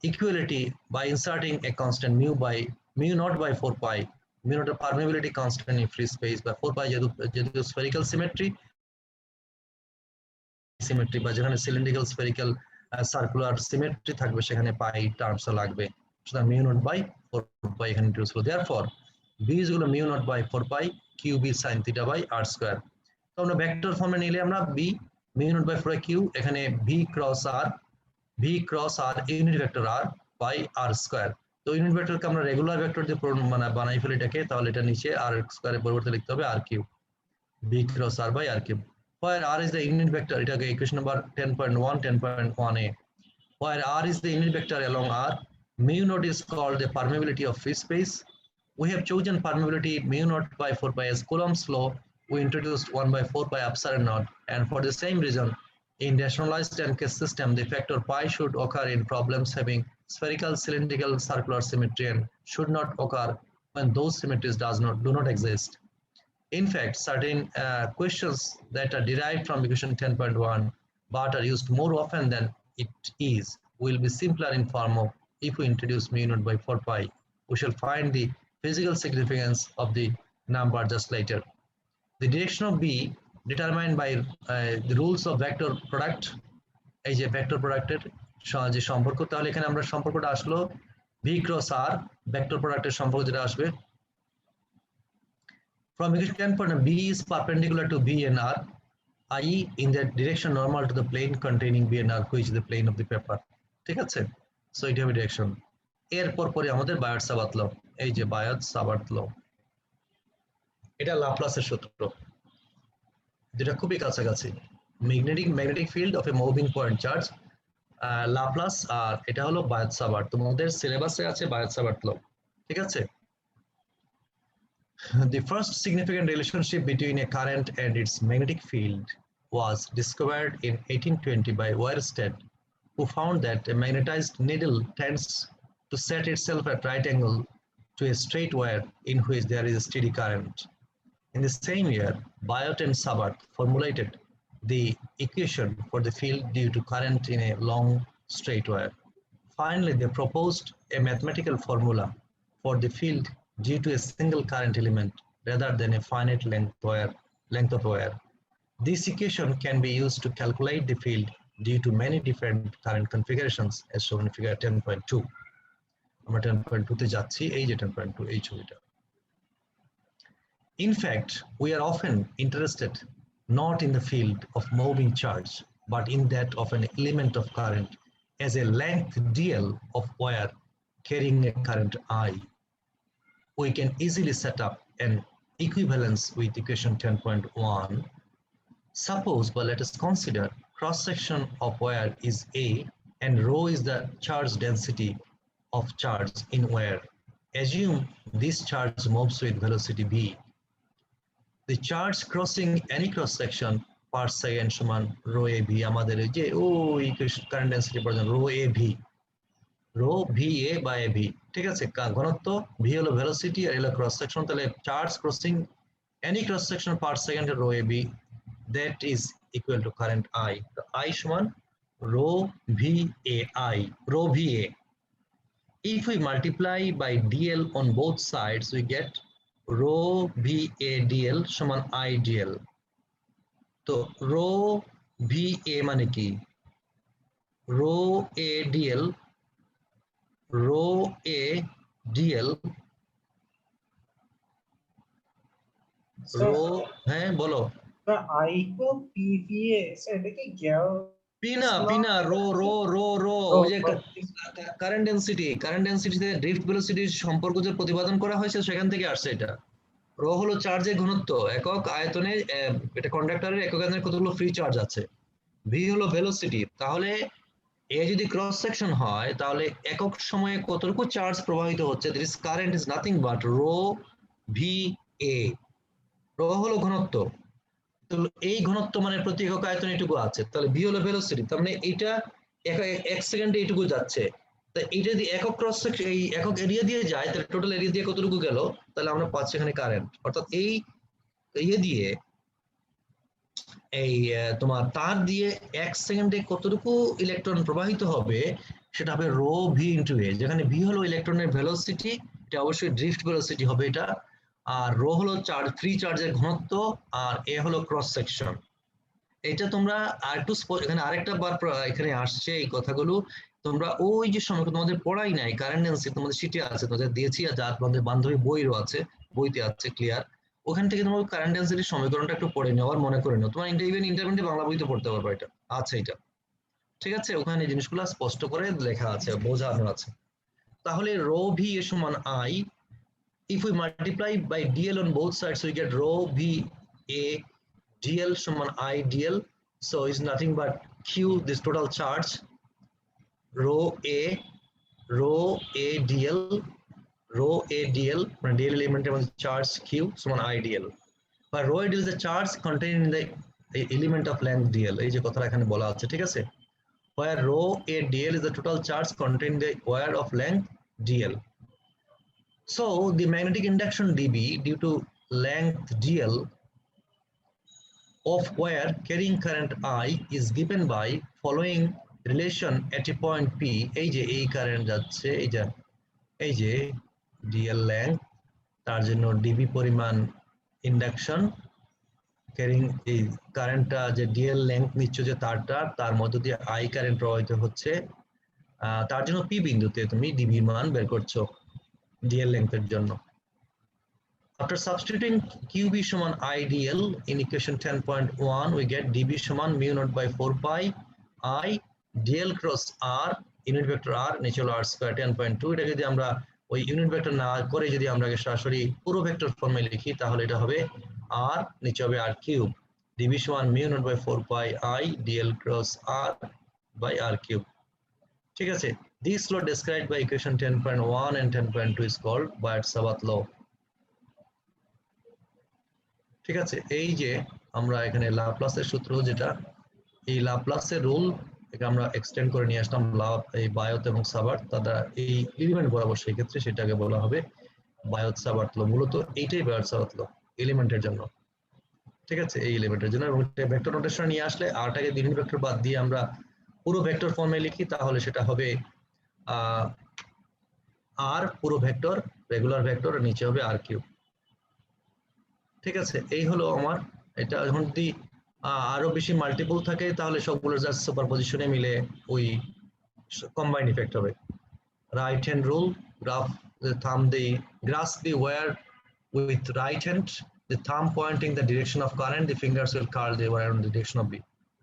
equality by inserting a constant mu naught by 4 pi, mu naught permeability constant in free space by 4 pi যেহেতু spherical symmetry, symmetry বা যেখানে cylindrical spherical circular symmetry থাকবে সেখানে পাই টার্মসটা লাগবে। সুতরাং mu naught by 4 পাই এখানে introduce হলো। Therefore B is হলো mu naught by 4 pi q B sine theta by r square. তো আমরা ভেক্টর ফর্মে নিলে আমরা B mu naught by 4 q, এখানে v cross r unit vector r by r square. তো ইউনিট ভেক্টরকে আমরা রেগুলার ভেক্টর দিয়ে মানে বানাই ফেলি এটাকে, তাহলে এটা নিচে আর স্কয়ারের পরিবর্তে লিখতে হবে r cube, B cross r by r cube. Where r is the unit vector, এটাকে equation number 10.1 10.1a, where r is the unit vector along r, mu naught is called the permeability of free space. We have chosen permeability mu naught by 4 pi as Coulomb's law. We introduced 1 by 4 pi epsilon naught, and for the same reason in rationalized n-case system the factor pi should occur in problems having spherical, cylindrical, circular symmetry and should not occur when those symmetries do not exist. In fact, certain questions that are derived from equation 10.1 but are used more often than it is will be simpler in form of if we introduce mu naught by 4 pi. We shall find the physical significance of the number just later. The direction of B determined by the rules of vector product, এই যে vector প্রোডাক্টের যে সম্পর্ক, তাহলে এখানে আমরা সম্পর্কটা আসলো V cross R ভেক্টর প্রোডাক্টের সম্পর্ক যেটা আসবে from equation 10.1 B is perpendicular to B and R, i.e. in the direction normal to the plane containing B and R, which is the plane of the paper. ঠিক আছে? So এটা হবে direction. এরপর পরে আমাদের বায়োট-সাভার্ত ল, এই যে বায়োট-সাভার্ত ল, এটা লাপ্লাসের সূত্র, যেটা খুবই কাছাকাছি। Magnetic field of a moving point charge, Laplace, আর এটা হলো বায়োট-সাভার্ত। তোমাদের সিলেবাসে আছে বায়োট-সাভার্ত ল, ঠিক আছে? The first significant relationship between a current and its magnetic field was discovered in 1820 by Weierstrass, who found that a magnetized needle tends to set itself at right angle to a straight wire in which there is a steady current. In the same year, Biot and Savart formulated the equation for the field due to current in a long straight wire. Finally, they proposed a mathematical formula for the field due to a single current element rather than a finite length of wire. This equation can be used to calculate the field due to many different current configurations as shown in figure 10.2. আমরা 10.2 তে যাচ্ছি, এই যে 10.2 এই ছবিটা। In fact, we are often interested not in the field of moving charge but in that of an element of current as a length dl of wire carrying a current I. We can easily set up an equivalence with equation 10.1. Suppose, but let us consider cross-section of wire is A and rho is the charge density of charge in wire. Assume this charge moves with velocity v. The charge crossing any cross-section per second সমান rho a v, আমাদের এই যে ওই current density পর্যন্ত rho a v, rho va by a v, ঠিক আছে? ঘনত্ব v হলো velocity আর হলো cross section, তাহলে charge crossing any cross section per second rho a v, that is equal to current I. তো I সমান rho va, rho va. If we multiply by dl on both sides, we get rho va dl সমান I dl. তো rho va মানে কি? rho a dl, rho a dl, rho, হ্যাঁ বলো। I को PVA এটা কি গ্যাল পিনা রো ওই যে কারেন্ট ডেনসিটিতে ড্রিফট ভেলোসিটির সম্পর্ক যে প্রতিপাদন করা হয়েছে সেখান থেকে আসছে এটা। রো হলো চার্জের ঘনত্ব একক আয়তনে, এটা কন্ডাক্টরের একক আয়তনে কতগুলো ফ্রি চার্জ আছে। ভি হলো ভেলোসিটি, তাহলে এ যদি ক্রস সেকশন হয় তাহলে একক সময়ে কতটুকু চার্জ প্রবাহিত হচ্ছে, this current is nothing but rho V A. Rho হলো ঘনত্ব, এই ঘনত্ব মানে প্রতি একক আয়তনে এটুকু আছে, তাহলে ভি হলো ভেলোসিটি, তার মানে এইটা এক সেকেন্ডে এইটুকু যাচ্ছে। তাই এটা যদি একক ক্রস সেকশন এই একক এরিয়া দিয়ে যায় তাহলে টোটাল এরিয়া দিয়ে কতটুকু গেল, তাহলে আমরা পাচ্ছি এখানে কারেন্ট। অর্থাৎ এই ইয়ে দিয়ে এই তোমার তার দিয়ে এক সেকেন্ডে কতটুকু ইলেকট্রন প্রবাহিত হবে সেটা হবে রো ভি ইন্টু এ, যেখানে ভি হলো ইলেকট্রনের ভেলোসিটি, এটা অবশ্যই ড্রিফট ভেলোসিটি হবে এটা, আর রো হলো চার্জ ফ্রি চার্জের ঘনত্ব, আর এ হলো ক্রস সেকশন। এটা তোমরা আরেকটু এখানে আরেকটা বার এখানে আসছে এই কথাগুলো তোমরা ওই যে সময় তোমাদের পড়াই নাই কারেন্ট ডেন্সি তোমাদের শিটে আছে তোমাদের দিয়েছি আর যা তোমাদের বান্ধবী বইরও আছে বইতে আছে ক্লিয়ার ওখান থেকে তোমরা কারেন্ট ডেন্সিটির সমীকরণটা একটু পড়ে নাও আর মনে করে নাও তোমার ইন্টারমিডিয়েট বাংলা বইতে পড়তে পারবে এটা আছে এটা ঠিক আছে ওখানে জিনিসগুলো স্পষ্ট করে লেখা আছে বোঝানো আছে তাহলে রো ভি এর সমান I if we multiply by dl on both sides we get rho v a dl সমান I dl so it's nothing but q this total charge rho a dl মানে dl এলিমেন্টের মধ্যে charge q সমান I dl but rho a dl is the charge contained in the element of length dl এই যে কথাটা এখানে বলা আছে ঠিক আছে where rho a dl is the total charge contained in the wire of length dl. So the magnetic induction dB due to length dl of wire carrying current I is given by following relation at a point P এই যে এই current যাচ্ছে এই যে dl length তার জন্য dB পরিমাণ induction carrying এই কারেন্টটা যে dl length নিচ্ছে যে তার মধ্য দিয়ে I কারেন্ট প্রবাহিত হচ্ছে তার জন্য P বিন্দুতে তুমি dB মান বের করছো dl length এর জন্য after substituting qb সমান I dl in equation 10.1 we get dB সমান mu naught by 4 pi I dl cross r unit vector r নিচে হলো r square 10.2 এটা যদি আমরা ওই ইউনিট ভেক্টর না করে যদি আমরা সরাসরি পুরো ভেক্টর ফর্মে লিখি তাহলে এটা হবে r নিচে হবে r কিউব dB সমান mu naught by 4 pi I dl cross r by r cube ঠিক আছে this law described by equation 10.1 and 10.2 is called Biot-Savart law ঠিক আছে এই যে আমরা এখানে লাপ্লাসের সূত্র যেটা এই লাপ্লাসের রুল এটা আমরা এক্সটেন্ড করে নিয়ে আসলাম এই বায়োট এবং সাবার্ট তারা এই এলিমেন্ট বরাবর সেই ক্ষেত্রে সেটাকে বলা হবে বায়োট-সাবার্ট ল মূলত এইটাই বায়োট-সাবার্ট ল এলিমেন্টের জন্য ঠিক আছে এই এলিমেন্টের জন্য এবং ভেক্টর নোটেশন নিয়ে আসলে আরটাকে ইউনিট ভেক্টর বাদ দিয়ে আমরা পুরো ভেক্টর ফর্মে লিখি তাহলে সেটা হবে আর পুরো ভেক্টর রেগুলার ভেক্টর আর নিচে হবে আর কিউব ঠিক আছে এই হলো আমার এটা যখন যদি আরো বেশি মাল্টিপল থাকে তাহলে সবগুলো জাস্ট সুপারপজিশনে মিলে ওই কম্বাইন্ড ইফেক্ট হবে right hand rule graph the thumb the grasp the wire with right hand the thumb pointing the direction of current the fingers will curl the wire in the direction of b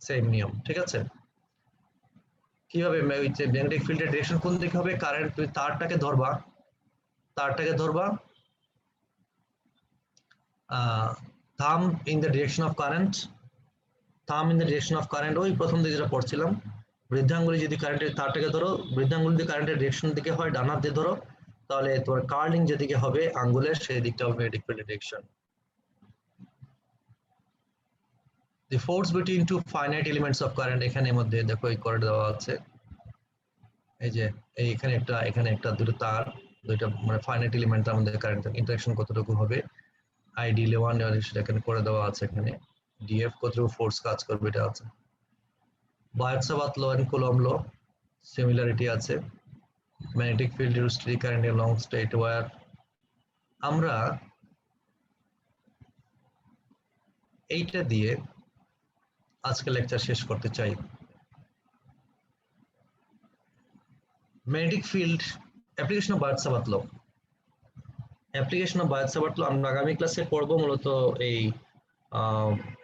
same নিয়ম ঠিক আছে কিভাবে magnetic ফিল্ডের direction কোন দিকে হবে current তুমি তারটাকে ধরবা থাম in the direction of current ওই প্রথম দিকে যেটা পড়ছিলাম বৃদ্ধাঙ্গুলি যদি কারেন্টের তারটাকে ধরো বৃদ্ধাঙ্গুলি যদি কারেন্টের ডিরেকশন দিকে হয় ডান হাত দিয়ে ধরো তাহলে তোমার কার্লিং যেদিকে হবে আঙ্গুলের সেই দিকটা হবে ম্যাগনেটিক ফিল্ডের direction The force between two finite elements of current এখানে মধ্যে দেখো এই করে দেওয়া আছে এই যে এখানে একটা দুটো তার দুইটা মানে ফাইনাইট এলিমেন্টের মধ্যে কারেন্ট ইন্টারঅ্যাকশন কতটুকু হবে আইডিয়াল 1 সেটা এখানে করে দেওয়া আছে এখানে ডিএফ কতটুকু ফোর্স কাজ করবে এটা আছে Biot Savart law and Coulomb law similarity আছে magnetic field due to steady current in long straight wire আমরা এইটা দিয়ে আজকে লেকচার শেষ করতে চাই magnetic field application of Biot Savart law আমরা আগামী ক্লাসে পড়বো মূলত এই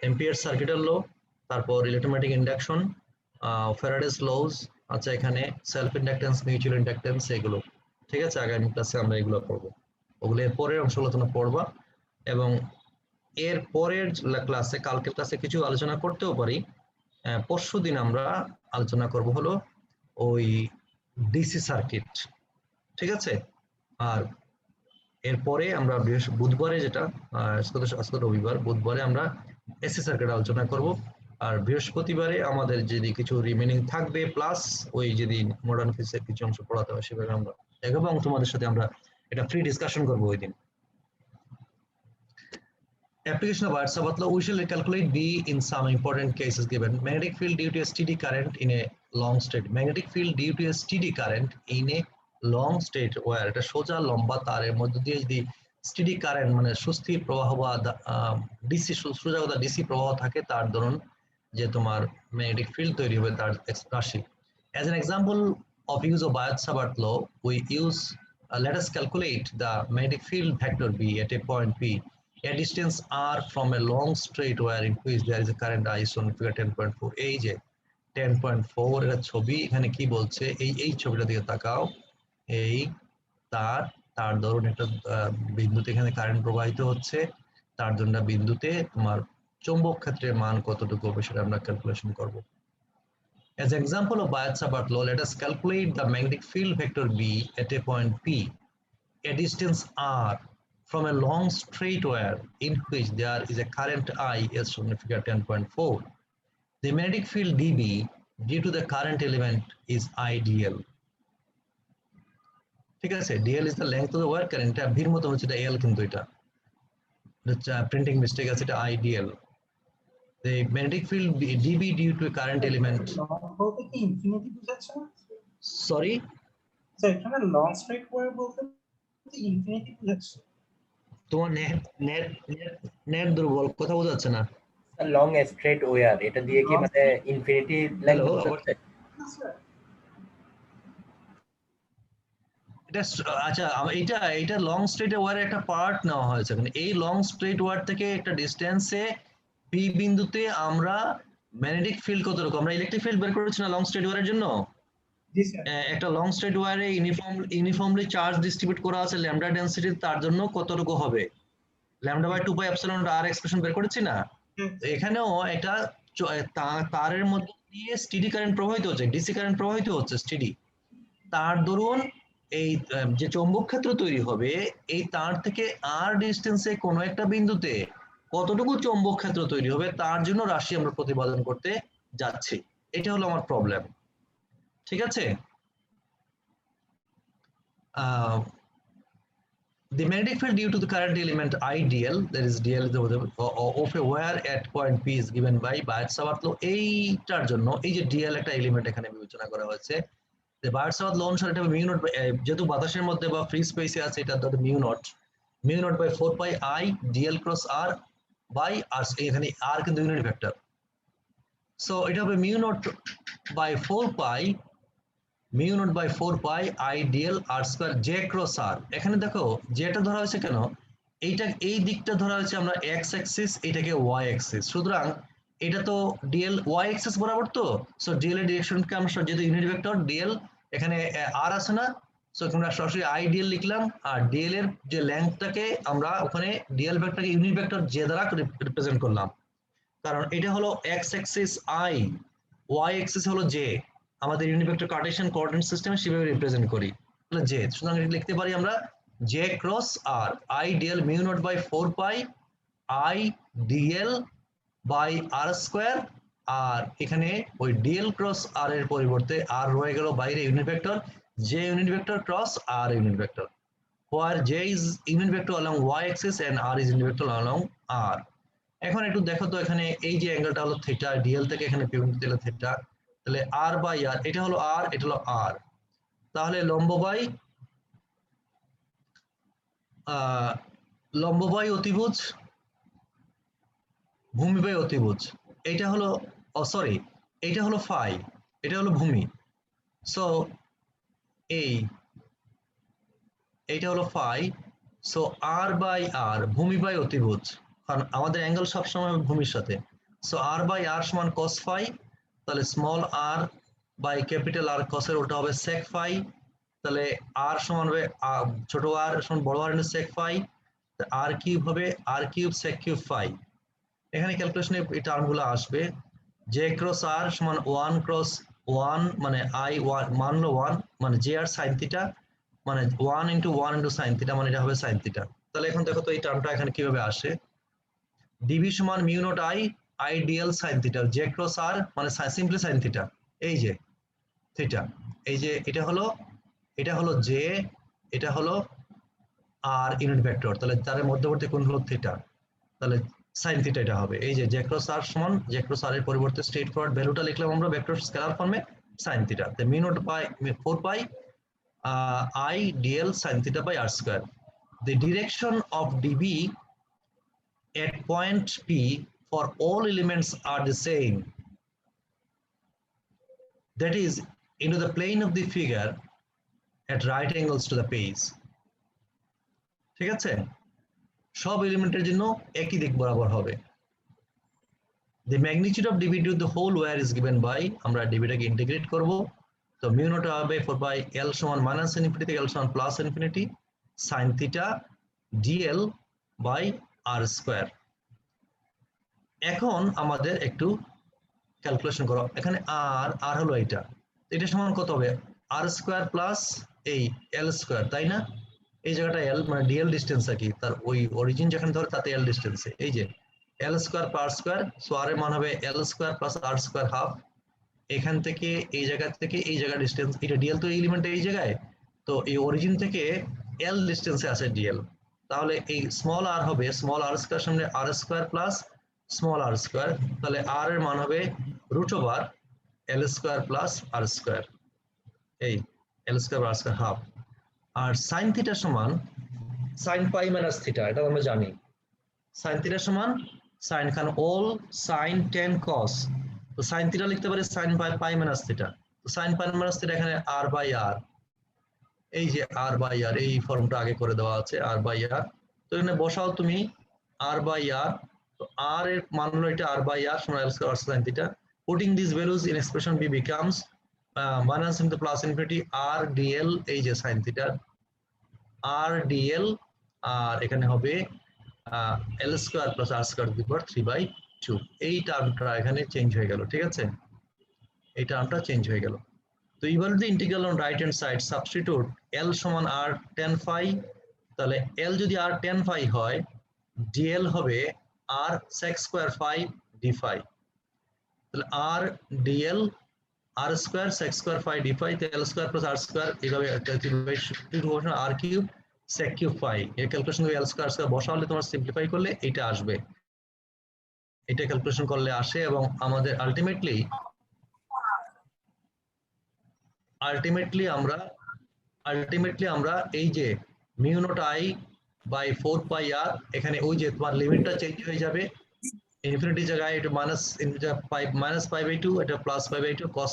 এম্পিয়ার সার্কিটের ল তারপর ইলেক্ট্রোম্যাগনেটিক ইন্ডাকশন ফ্যারাডেস লজ আচ্ছা এখানে সেলফ ইন্ডাকটেন্স মিউচুয়াল ইন্ডাকটেন্স এগুলো ঠিক আছে আগামী ক্লাসে আমরা এগুলো পড়বো ওগুলো এর পরের অংশগুলো তোমরা পড়বা এবং এর পরের ক্লাসে কালকের ক্লাসে কিছু আলোচনা করতেও পারি পরশু দিন আমরা আলোচনা করব হলো ওই ডিসি সার্কিট ঠিক আছে আর এরপরে আমরা বুধবারে যেটা আজকে রবিবার বুধবারে আমরা এসি সার্কিট আলোচনা করব আর বৃহস্পতিবারে আমাদের যদি কিছু রিমেনিং থাকবে প্লাস ওই যদি মডার্ন ফিজিক্সের কিছু অংশ পড়াতে হয় সেভাবে আমরা দেখাবো এবং তোমাদের সাথে আমরা এটা ফ্রি ডিসকাশন করবো ওই দিন Application of Biot-Savart law, we shall calculate B in some important cases given. Magnetic field due to a steady current in a long state. Magnetic field due to a steady current in a long state where এটা সোজা লম্বা তারের মধ্যে দিয়ে যদি steady current মানে সুস্থির প্রবাহ বা ডিসি সোজা ডিসি প্রবাহ থাকে তার ধরুন যে তোমার ম্যাগনেটিক ফিল্ড তৈরি হবে তার রাশি। As an example of use of Biot-Savart law, we use let us calculate the magnetic field vector B at a point P, a distance r from a long straight wire in which there is a current I shown in figure 10.4. এই যে 10.4 এর ছবি, এখানে কি বলছে, এই ছবিটা দিকে তাকাও। এই তার ধরুন একটা বিন্দুতে এখানে কারেন্ট প্রবাহিত হচ্ছে, তার জন্য বিন্দুতে তোমার চৌম্বক ক্ষেত্রের মান কতটুকু হবে সেটা আমরা ক্যালকুলেশন করব। As an example of Biot-Savart law, let us calculate the magnetic field vector B at a point P, a distance r from a long straight wire in which there is a current I as shown in figure 10.4. The magnetic field dB due to the current element is ideal. ঠিক আছে, dl is the length of the wire current, এটা ভির মতো হচ্ছে, এটা l কিন্তু এটা printing mistake আছে, এটা ideal. The magnetic field dB due to a current element. বলতে কি ইনফিনিটি বুঝাচ্ছে না? Sorry, স্যার এখানে লং স্ট্রেট ওয়্যার বলতে ইনফিনিটি বুঝাচ্ছে। তোমার নেট দুর্বল, কথা বোঝা যাচ্ছে না। লং স্ট্রেট ওয়্যার, এটা দিয়ে কি মানে ইনফিনিটি লেন্থ Hello, হচ্ছে? এটা আচ্ছা, এটা লং স্ট্রেট ওয়্যারের একটা পার্ট নেওয়া হয়েছে। মানে এই লং স্ট্রেট ওয়্যার থেকে একটা ডিসটেন্সে বি বিন্দুতে আমরা ম্যাগনেটিক ফিল্ড কতটুকু, আমরা ইলেকট্রিক ফিল্ড বের করেছি না লং স্ট্রেট ওয়্যারের জন্য। জি স্যার। একটা লং স্ট্রেট ওয়্যারে ইউনিফর্মলি চার্জ ডিস্ট্রিবিউট করা আছে ল্যামডা ডেনসিটি, তার জন্য কতটুকু হবে, lambda by 2 pi epsilon r expression বের করেছি না। তো এখানেও এটা তারের মধ্যে দিয়ে স্টেডি কারেন্ট প্রবাহিত হচ্ছে, ডিসি কারেন্ট প্রবাহিত হচ্ছে স্টেডি। তার দরুন এই যে চৌম্বক ক্ষেত্র তৈরি হবে, এই তার থেকে আর ডিস্টেন্সে কোনো একটা বিন্দুতে কতটুকু চৌম্বক ক্ষেত্র তৈরি হবে তার জন্য রাশি আমরা প্রতিপাদন করতে যাচ্ছি। এটা হলো আমার প্রবলেম, ঠিক আছে। The magnetic field due to the current element IDL, that is DL of a wire at point P is given by Biot-Savart law. এইটার জন্য এই যে DL একটা এলিমেন্ট এখানে বিবেচনা করা হয়েছে, যে Biot-Savart law অনুসারে এটা মিউ নট, যেহেতু বাতাসের মধ্যে বা ফ্রি স্পেসে আছে, এটা ধরো mu naught by 4 pi I DL cross R by R, এখানে R কিন্তু ইউনিট ভেক্টর। সো এটা হবে mu naught by 4 pi I dl r square j cross r। এখানে দেখো যেটা ধরা হয়েছে কেন, এই দিকটা ধরা হয়েছে আমরা x অ্যাক্সিস, এটাকে y অ্যাক্সিস, সুতরাং এটা তো dl y অ্যাক্সিস বরাবর, তো সো dl এর ডিরেকশনকে আমরা যেহেতু ইউনিট ভেক্টর dl, এখানে r আছে না, সো আমরা সরাসরি i dl লিখলাম, আর dl এর যে লেংথটাকে আমরা ওখানে dl ভেক্টরকে ইউনিট ভেক্টর j দ্বারা রিপ্রেজেন্ট করলাম, কারণ এটা হলো x Axis i, y Axis হলো j, আমাদের ইউনিট ভেক্টর কার্টেসিয়ান কোঅর্ডিনেট সিস্টেমে সেভাবে রিপ্রেজেন্ট করি, তাহলে j, সুতরাং এটা লিখতে পারি আমরা j cross r i dl mu naught by 4 pi I dl by r square, আর এখানে ওই dl ক্রস r এর পরিবর্তে r রয়ে গেল বাইরে unit vector j unit vector cross r unit vector, where j is unit vector along y axis and r is unit vector along r. এখন একটু দেখো তো, এখানে এই যে অ্যাঙ্গেলটা হলো থিটা, dl থেকে এখানে পিভট দিলে থিটা, তাহলে r বাই r, এটা হলো r, এটা হলো r, তাহলে লম্ব বাই অতিভুজ, ভূমি বাই অতিভুজ, এটা হলো সরি, এটা হলো ফাই, এটা হলো ভূমি, সো এইটা হলো phi, so r by r ভূমি বাই অতিভুজ, কারণ আমাদের অ্যাঙ্গেল সবসময় ভূমির সাথে, সো r বাই r সমান cos ফাই, তাহলে small r by capital R cos এর ওটা হবে sec ফাই, তাহলে r সমান হবে ছোট r সমান বড় r into sec phi, r cube হবে r cube sec cube phi. এখানে ক্যালকুলেশনে এই টার্মগুলো আসবে, j ক্রস r সমান 1 ক্রস 1 মানে i 1 মানলো 1 মানে j r sin থিটা, মানে 1 ইনটু 1 ইনটু sin থিটা, মানে এটা হবে sin থিটা। তাহলে এখন দেখো তো এই টার্মটা এখানে কিভাবে আসে, dv সমান mu naught I dl sin theta, j cross r মানে সিম্পলি sin থিটা, এই যে থিটা, এই যে এটা হলো j, এটা হলো r ইউনিট ভেক্টর, তাহলে তার মধ্যবর্তী কোণ হলো থিটা, তাহলে sin থিটা এটা হবে, এই যে j ক্রস r সমান j ক্রস r এর পরিবর্তে স্ট্রেট ফরওয়ার্ড ভ্যালুটা লিখলাম আমরা ভেক্টর স্কেলার ফর্মে sin থিটা, তাই mu naught by 4 pi I dl sin theta by r square. The direction of dB at point P for all elements are the same. that is into the plane of the figure at right angles to the page. ঠিক আছে, সব এলিমেন্টের জন্য একই দিক বরাবর হবে। The magnitude of dB to the whole wire is given by, আমরা dB টাকে ইন্টিগ্রেট করব, তো মিউ নট হবে 4 পাই L সমান মাইনাস ইনফিনিটি থেকে L সমান plus infinity sin theta dl by r square. এখন আমাদের একটু ক্যালকুলেশন করো, এখানে r হলো এটা সমান কত হবে, r স্কয়ার প্লাস এই L স্কয়ার, তাই না? এই জায়গাটা L মানে dl ডিসটেন্স আর কি, তার ওই অরিজিন যেখানে ধরে তাতে L ডিসটেন্সে, এই যে L square per square, so r এর মান হবে L square plus r square half, এখান থেকে এই জায়গা থেকে এই জায়গা ডিসটেন্স, এটা dl তো এলিমেন্ট এই জায়গায়, তো এই অরিজিন থেকে L ডিসটেন্সে আছে dl, তাহলে এই স্মল r হবে স্মল r স্কয়ার সামনে r square plus small r square, তাহলে r এর মান হবে root over L square plus r square, এই L square r square half. আর sin থিটা সমান sin পাই মাইনাস থিটা, এটা আমরা জানি, sin থিটা সমান sin খান all sin tan cos, তো sin থিটা লিখতে পারি sin পাই মাইনাস থিটা, তো sin পাই মাইনাস থিটা এখানে r বাই r, এই যে r বাই r, এই ফর্মটা আগে করে দেওয়া আছে r বাই r, তো এখানে বসাও তুমি r বাই r, তো r এর মান হলো এটা r বাই r সমান L square sin theta, putting these values in expression b becomes minus into plus infinity r dl, এই যে sin থিটা r dl, আর এখানে হবে L square plus r square to the power 3/2, এই টার্মটা এখানে change হয়ে গেল, ঠিক আছে, এই টার্মটা চেঞ্জ হয়ে গেল। তো evaluate the integral on right hand side, substitute L সমান r tan phi, তাহলে L যদি r tan phi হয় dl হবে r sec square phi d phi, তাহলে r dl r square sec square phi d phi, তো L square plus r square এইভাবে r cube sec cube phi, এই calculation করে L square square বসালে তোমার simplify করলে এটা আসবে, এটা ক্যালকুলেশন করলে আসে, এবং আমাদের আলটিমেটলি আমরা এই যে mu naught i by 4 pi r, এখানে ওই যে তোমার লিমিটটা চেঞ্জ হয়ে যাবে, ইনফিনিটি জায়গায় এটা মাইনাস পাই বাই 2, এটা plus pi by 2 cos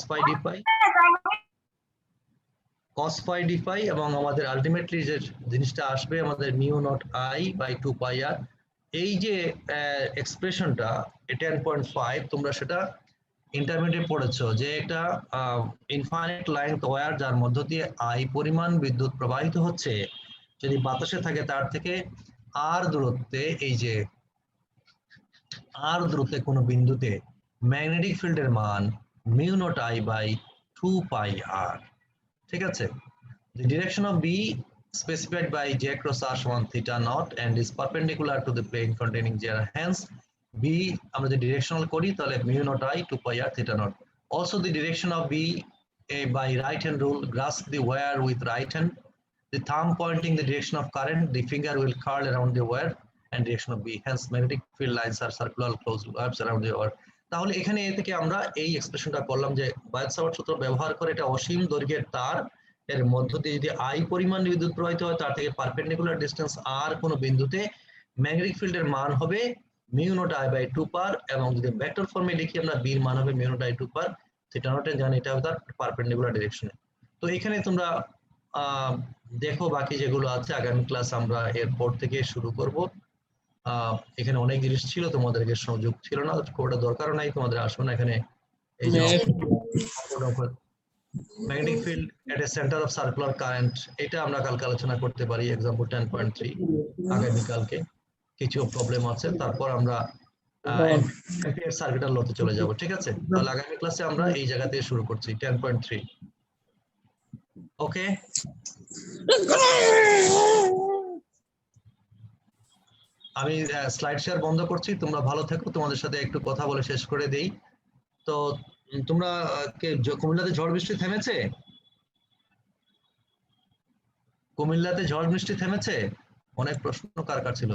phi d phi, এবং আমাদের আলটিমেটলি যে জিনিসটা আসবে আমাদের mu naught i by 2 pi r, এই যে এক্সপ্রেশনটা 10.5 তোমরা সেটা ইন্টারমিডিয়েট পড়েছো যে একটা ইনফাইনাইট লেংথ ওয়্যার যার মধ্য দিয়ে i পরিমাণ বিদ্যুৎ প্রবাহিত হচ্ছে, যদি বাতাসে থাকে তার থেকে r দূরত্বে, এই যে r দূরত্বে কোনো বিন্দুতে ম্যাগনেটিক ফিল্ডের মান mu naught i by 2 pi r, ঠিক আছে। The direction of B specified by J cross R সমান theta naught and is perpendicular to the plane containing J, hence B আমরা যদি ডিরেকশনাল করি তাহলে mu naught I 2 pi r theta naught. Also the direction of B by right hand rule, grasp the wire with right hand, the thumb pointing the direction of current, the finger will curl around the wire and direction of B, hence magnetic field lines are circular closed loops around the wire. তাহলে এখানে এ থেকে আমরা এই এক্সপ্রেশনটা করলাম যে বায়ট-সাভার্ট সূত্র ব্যবহার করে এটা অসীম দৈর্ঘ্যের তার এর মধ্য দিয়ে যদি i পরিমাণ বিদ্যুৎ প্রবাহিত হয় তার থেকে পারপেন্ডিকুলার ডিসটেন্স r কোন বিন্দুতে ম্যাগনেটিক ফিল্ডের মান হবে মিউ নট i বাই 2 পার, এবং যদি ভেক্টর ফর্মে লিখি আমরা b এর মান হবে mu naught i 2 per, theta not a জানি এটা হবে তার পারপেন্ডিকুলার ডাইরেকশনে। তো এখানে তোমরা দেখো বাকি যেগুলো আছে, আগামী ক্লাস আমরা এরপর থেকে শুরু করব। এখানে অনেক জিনিস ছিল, তোমাদেরকে সুযোগ ছিল না, কোডটা দরকারও নাই, তোমাদের আসবে না এখানে। এই যে magnetic field at a centre of circular current, এটা আমরা কালকে আলোচনা করতে পারি, एग्जांपल 10.3 আগামী কালকে কিছু প্রবলেম আছে, তারপর আমরা অ্যাম্পিয়ার সার্কিটের লতে চলে যাব, ঠিক আছে। তাহলে আগামী ক্লাসে আমরা এই জায়গা থেকে শুরু করছি 10.3। ওকে, আমি স্লাইড শেয়ার বন্ধ করছি, তোমরা ভালো থেকো, তোমাদের সাথে একটু কথা বলে শেষ করে দেই। তো তোমরা কুমিল্লাতে ঝড় বৃষ্টি থেমেছে? কুমিল্লাতে ঝড় বৃষ্টি থেমেছে? অনেক প্রশ্ন কার কার ছিল,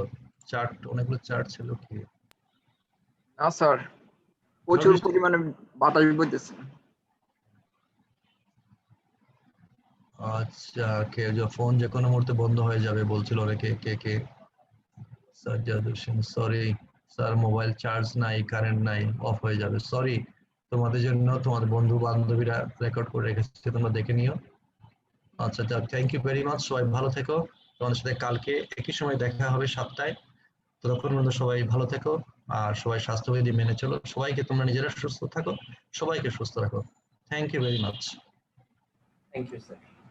চার্ট অনেকগুলো চার্ট ছিল কি? না স্যার, প্রচুর পরিমাণে বাতাস বইতেছে। আচ্ছা, কে যে ফোন যে কোনো মুহূর্তে বন্ধ হয়ে যাবে বলছিল কে কে কে? Sajjad Hossain, sorry sir, mobile charge নাই, কারেন্ট নাই, অফ হয়ে যাবে, সরি। তোমাদের জন্য তোমাদের বন্ধু বান্ধবীরা রেকর্ড করে রেখেছে, তোমরা দেখে নিও। আচ্ছা, থ্যাংক ইউ ভেরি মাচ, সবাই ভালো থেকো। তোমাদের সাথে কালকে একই সময় দেখা হবে 7টায়। ততক্ষণ পর্যন্ত সবাই ভালো থেকো আর সবাই স্বাস্থ্যবিধি মেনে চলো। সবাইকে, তোমরা নিজেরা সুস্থ থাকো, সবাইকে সুস্থ রাখো। Thank you very much. Thank you sir.